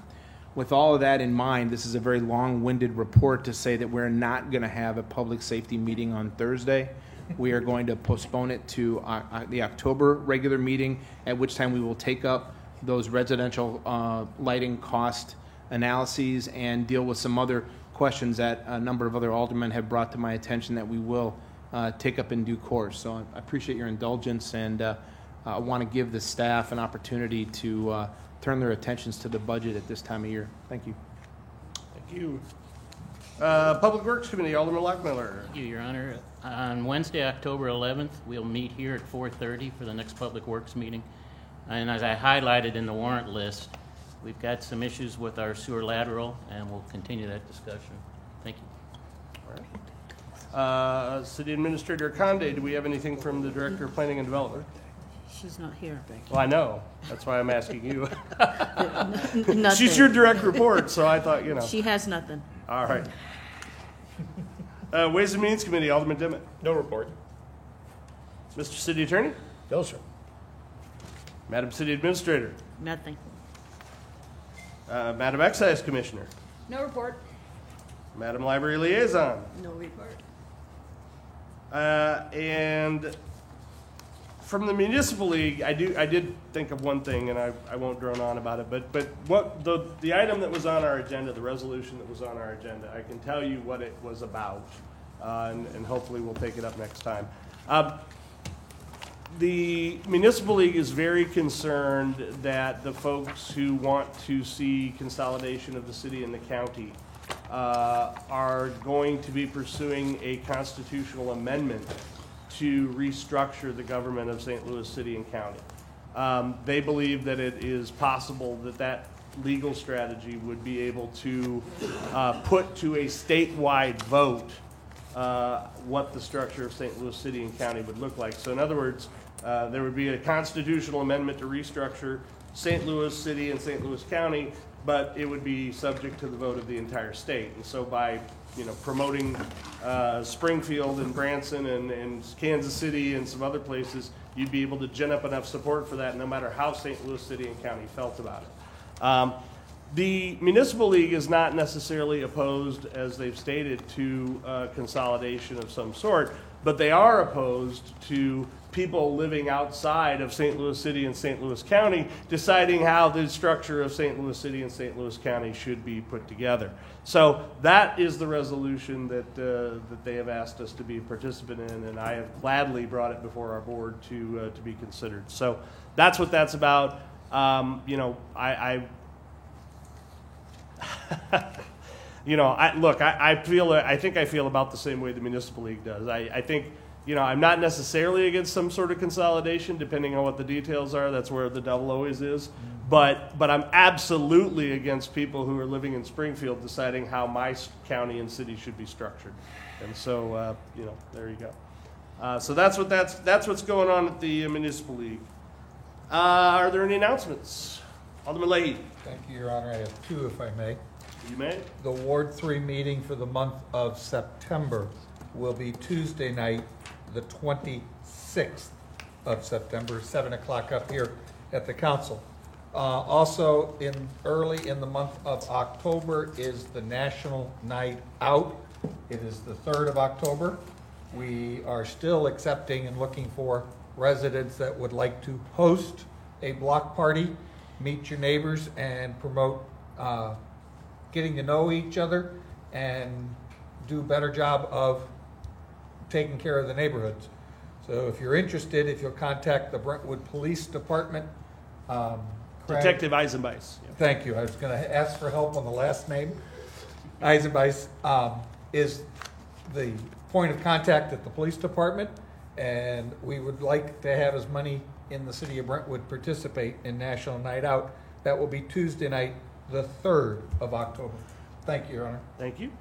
With all of that in mind, this is a very long-winded report to say that we're not going to have a public safety meeting on Thursday. we are going to postpone it to the October regular meeting, at which time we will take up those residential lighting cost analyses and deal with some other questions that a number of other aldermen have brought to my attention that we will take up in due course. So I appreciate your indulgence, and I want to give the staff an opportunity to turn their attentions to the budget at this time of year. Thank you. Thank you. Public Works Committee, Alderman Lockmiller. Thank you, Your Honor. On Wednesday, October 11th, we'll meet here at 4:30 for the next Public Works meeting. And as I highlighted in the warrant list, we've got some issues with our sewer lateral, and we'll continue that discussion. Thank you. All right. City Administrator Conde, do we have anything from the Director of Planning and Development? She's not here. Well, I know. That's why I'm asking you. Nothing. She's your direct report, so I thought, you know. She has nothing. All right. Ways and Means Committee, Alderman Dimmitt. No report. Mr. City Attorney? No, sir. Madam City Administrator? Nothing. Madam Excise Commissioner? No report. Madam Library Liaison? No report. And from the Municipal League, I did think of one thing, and I won't drone on about it, but what the item that was on our agenda, the resolution that was on our agenda, I can tell you what it was about, and hopefully we'll take it up next time. The Municipal League is very concerned that the folks who want to see consolidation of the city and the county are going to be pursuing a constitutional amendment to restructure the government of St. Louis City and County. They believe that it is possible that legal strategy would be able to put to a statewide vote what the structure of St. Louis City and County would look like. So in other words, there would be a constitutional amendment to restructure St. Louis City and St. Louis County, but it would be subject to the vote of the entire state. And so by promoting Springfield and Branson and Kansas City and some other places, you'd be able to gin up enough support for that no matter how St. Louis City and County felt about it. The Municipal League is not necessarily opposed, as they've stated, to consolidation of some sort, but they are opposed to people living outside of St. Louis City and St. Louis County deciding how the structure of St. Louis City and St. Louis County should be put together. So that is the resolution that they have asked us to be a participant in, and I have gladly brought it before our board to be considered. So that's what that's about. I think I feel about the same way the Municipal League does. I think, I'm not necessarily against some sort of consolidation, depending on what the details are. That's where the devil always is. But I'm absolutely against people who are living in Springfield deciding how my county and city should be structured. And so, there you go. So that's what's going on at the Municipal League. Are there any announcements? Alderman Leahy. Thank you, Your Honor. I have two, if I may. You may. The Ward 3 meeting for the month of September will be Tuesday night, the 26th of September, 7 o'clock up here at the council. Also, early in the month of October is the National Night Out. It is the 3rd of October. We are still accepting and looking for residents that would like to host a block party, meet your neighbors, and promote getting to know each other and do a better job of taking care of the neighborhoods. So if you're interested, if you'll contact the Brentwood Police Department. Detective Eisenbeis. Thank you. I was going to ask for help on the last name. Eisenbeis is the point of contact at the police department, and we would like to have as many in the city of Brentwood participate in National Night Out. That will be Tuesday night, the 3rd of October. Thank you, Your Honor. Thank you.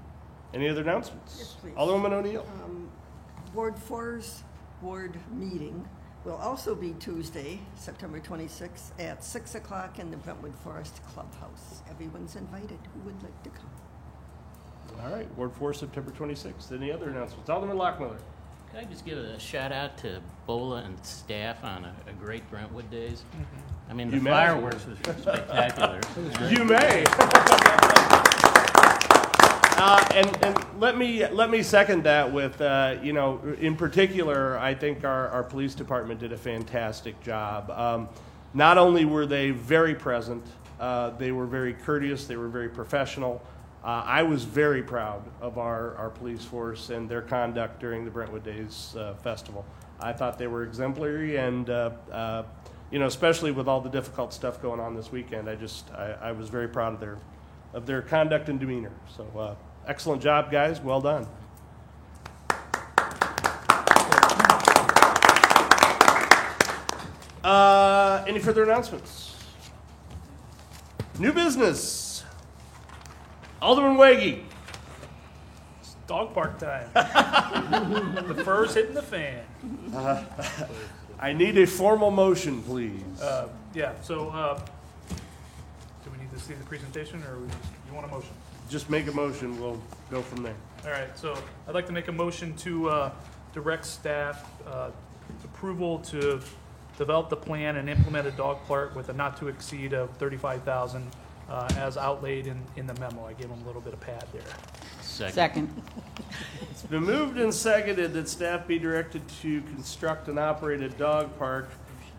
Any other announcements? Yes, please. Alderwoman O'Neill. Ward 4's ward meeting will also be Tuesday, September 26th at 6 o'clock in the Brentwood Forest Clubhouse. Everyone's invited who would like to come. All right, Ward 4, September 26th. Any other announcements? Alderman Lockmiller. Can I just give a shout out to BOLA and staff on a great Brentwood days? I mean, the fireworks was spectacular. You may. And let me second that with, in particular, I think our police department did a fantastic job. Not only were they very present, they were very courteous, they were very professional. I was very proud of our police force and their conduct during the Brentwood Days Festival. I thought they were exemplary, and especially with all the difficult stuff going on this weekend, I was very proud of their conduct and demeanor. So excellent job, guys. Well done. Any further announcements? New business. Alderman Waggy. It's dog park time. The fur's hitting the fan. I need a formal motion, please. Yeah, so do we need to see the presentation, or you want a motion? Just make a motion. We'll go from there. All right, so I'd like to make a motion to direct staff approval to develop the plan and implement a dog park with a not to exceed of $35,000 as outlaid in the memo. I gave them a little bit of pad there. Second. It's been moved and seconded that staff be directed to construct and operate a dog park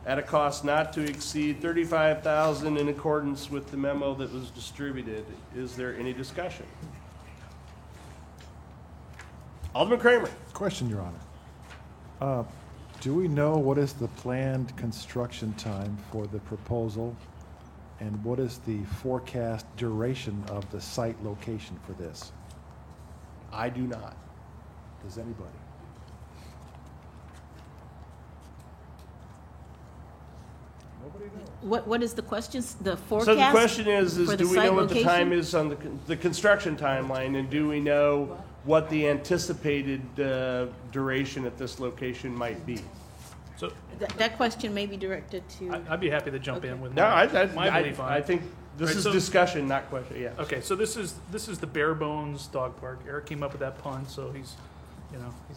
at a cost not to exceed $35,000 in accordance with the memo that was distributed. Is there any discussion? Alderman Kramer. Question, Your Honor. Do we know what is the planned construction time for the proposal, and what is the forecast duration of the site location for this? I do not. Does anybody? Nobody knows. What is the question? The forecast? So the question is for the do we site know what the time location? is on the construction timeline, and do we know what the anticipated duration at this location might be? So That question may be directed to. I'd be happy to jump in with No, my belief on it. I think this Right, is so- discussion, not question. Yeah. Okay, so this is the bare bones dog park. Eric came up with that pun, so he's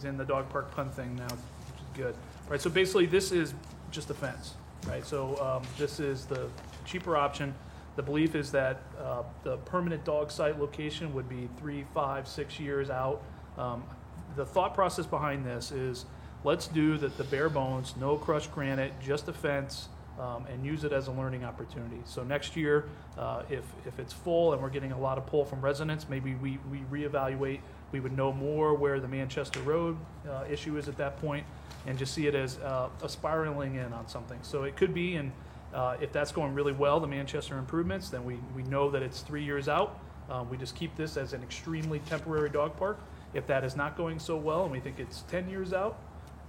in the dog park pun thing now, which is good. Right, so basically this is just a fence, right? So this is the cheaper option. The belief is that the permanent dog site location would be 3, 5, 6 years out. The thought process behind this is let's do the bare bones, no crushed granite, just a fence, and use it as a learning opportunity. So next year, if it's full and we're getting a lot of pull from residents, maybe we reevaluate. We would know more where the Manchester Road issue is at that point, and just see it as a spiraling in on something. So it could be, and if that's going really well, the Manchester improvements, then we know that it's 3 years out. We just keep this as an extremely temporary dog park. If that is not going so well and we think it's 10 years out,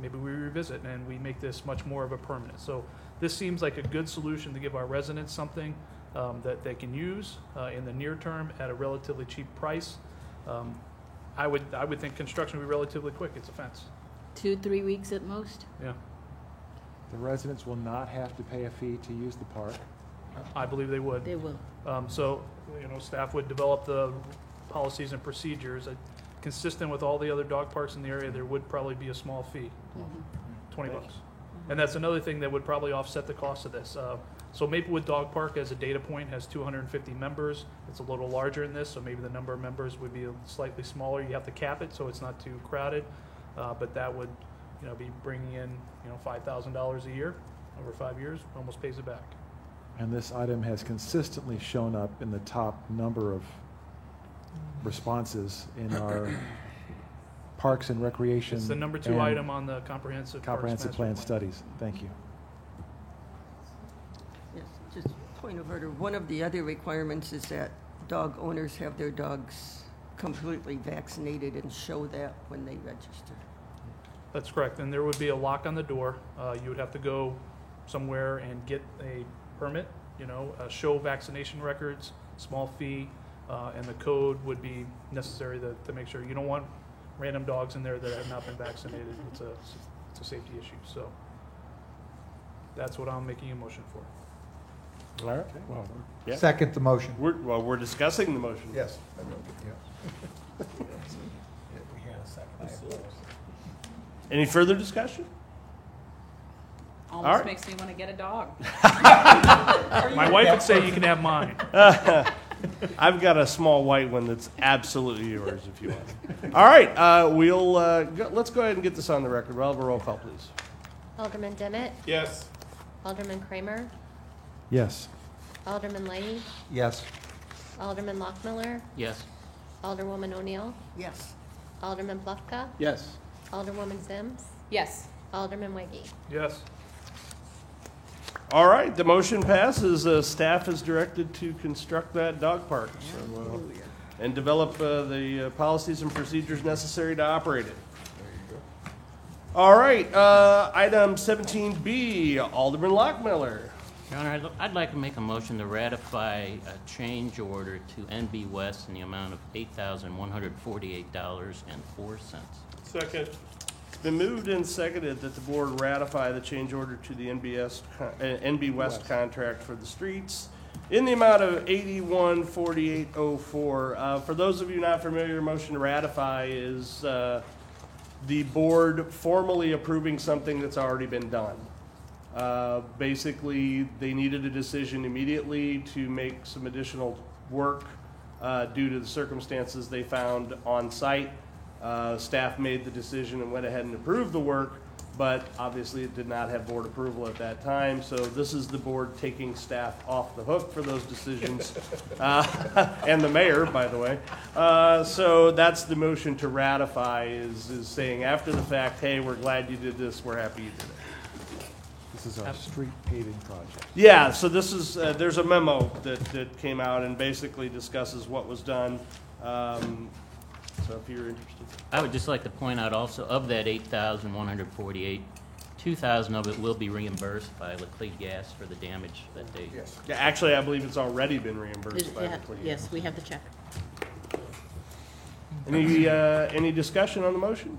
maybe we revisit and we make this much more of a permanent. So this seems like a good solution to give our residents something that they can use in the near term at a relatively cheap price. I would think construction would be relatively quick. It's a fence. 2-3 weeks at most. Yeah, The residents will not have to pay a fee to use the park. I believe they would. They will. So staff would develop the policies and procedures consistent with all the other dog parks in the area. There would probably be a small fee, $20. And that's another thing that would probably offset the cost of this. So Maplewood Dog Park, as a data point, has 250 members. It's a little larger than this, so maybe the number of members would be slightly smaller. You have to cap it so it's not too crowded, but that would, be bringing in, $5,000 a year over 5 years. Almost pays it back. And this item has consistently shown up in the top number of responses in our Parks and Recreation. It's the number 2 and item on the comprehensive Parks Comprehensive Master Plan studies. Thank you. Yes, just point of order. One of the other requirements is that dog owners have their dogs completely vaccinated and show that when they register. That's correct, and there would be a lock on the door. You would have to go somewhere and get a permit, show vaccination records, small fee, and the code would be necessary to make sure. You don't want random dogs in there that have not been vaccinated. It's a safety issue, so that's what I'm making a motion for. All right. Well, yeah. Second the motion. We're discussing the motion. Yes. Any further discussion? Almost All right. makes me want to get a dog. My wife would say you can have mine. I've got a small white one that's absolutely yours if you want. All right, let's go ahead and get this on the record. We'll have a roll call, please. Alderman Demmett, Yes. Alderman Kramer, Yes. Alderman Leahy, Yes. Alderman Lockmiller, Yes. Alderwoman O'Neill, Yes. Alderman Plufka, Yes. Alderwoman Sims, Yes. Alderman Weggie. Yes. All right, the motion passes. Staff is directed to construct that dog park and develop the policies and procedures necessary to operate it. All right, item 17B, Alderman Lockmiller. Your Honor, I'd like to make a motion to ratify a change order to NB West in the amount of $8,148.04. Second. It's been moved and seconded that the board ratify the change order to the NB West contract for the streets in the amount of $81,4804. For those of you not familiar, motion to ratify is the board formally approving something that's already been done. Basically, they needed a decision immediately to make some additional work due to the circumstances they found on site. Staff made the decision and went ahead and approved the work, but obviously it did not have board approval at that time. So this is the board taking staff off the hook for those decisions, and the mayor, by the way. So that's the motion to ratify is saying after the fact, hey, we're glad you did this, we're happy you did it. This is our street paving project. Yeah, so this is, there's a memo that came out and basically discusses what was done. So if you're interested. I would just like to point out also, of that $8,148, $2,000 of it will be reimbursed by Laclede Gas for the damage that they. Yes. Yeah, actually, I believe it's already been reimbursed by Laclede. Yes, we have the check. Any discussion on the motion?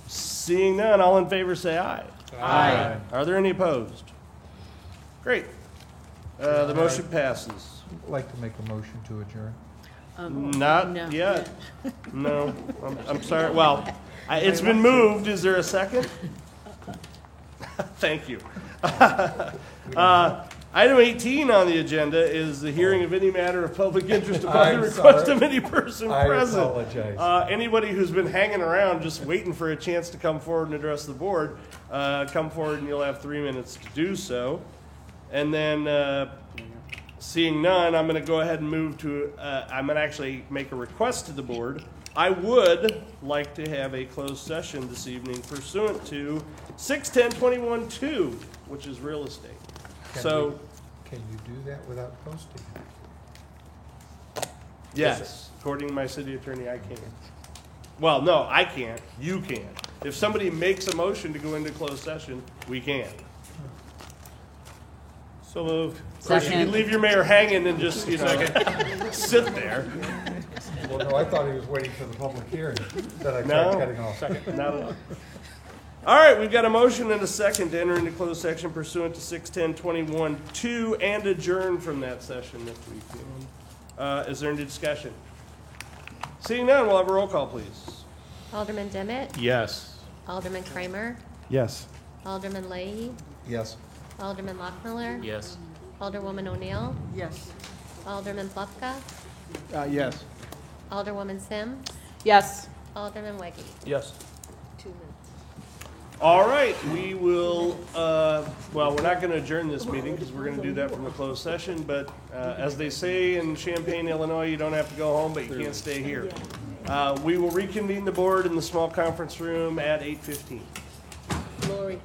Seeing none, all in favor say aye. Aye. Are there any opposed? Great. The motion passes. I'd like to make a motion to adjourn. Not no. yet. No, I'm sorry. Well, it's been moved. Is there a second? Thank you. Item 18 on the agenda is the hearing of any matter of public interest upon the request of any person present. I apologize. Anybody who's been hanging around just waiting for a chance to come forward and address the board, come forward and you'll have 3 minutes to do so. And then seeing none, I'm going to go ahead and move to, I'm going to actually make a request to the board. I would like to have a closed session this evening pursuant to 610-21-2, which is real estate. Can you do that without posting? Yes, according to my city attorney, I can. Well, no, I can't. You can. If somebody makes a motion to go into closed session, we can. So moved. Of course, you can leave your mayor hanging and just, sit there. Well, no, I thought he was waiting for the public hearing that I tried cutting off. Second. Not at all. All right, we've got a motion and a second to enter into closed session pursuant to 610-21-2 and adjourn from that session if we can. Is there any discussion? Seeing none, we'll have a roll call, please. Alderman Demmett, Yes. Alderman Kramer, Yes. Alderman Leahy, Yes. Alderman Lockmiller, Yes. Alderwoman O'Neill, Yes. Alderman Plufka, Yes. Alderwoman Sims, Yes. Alderman Weggie. Yes. 2 minutes. All right, we will, well, we're not going to adjourn this meeting because we're going to do that from the closed session, but as they say in Champaign, Illinois, you don't have to go home, but you can't stay here. We will reconvene the board in the small conference room at 8:15. Lori.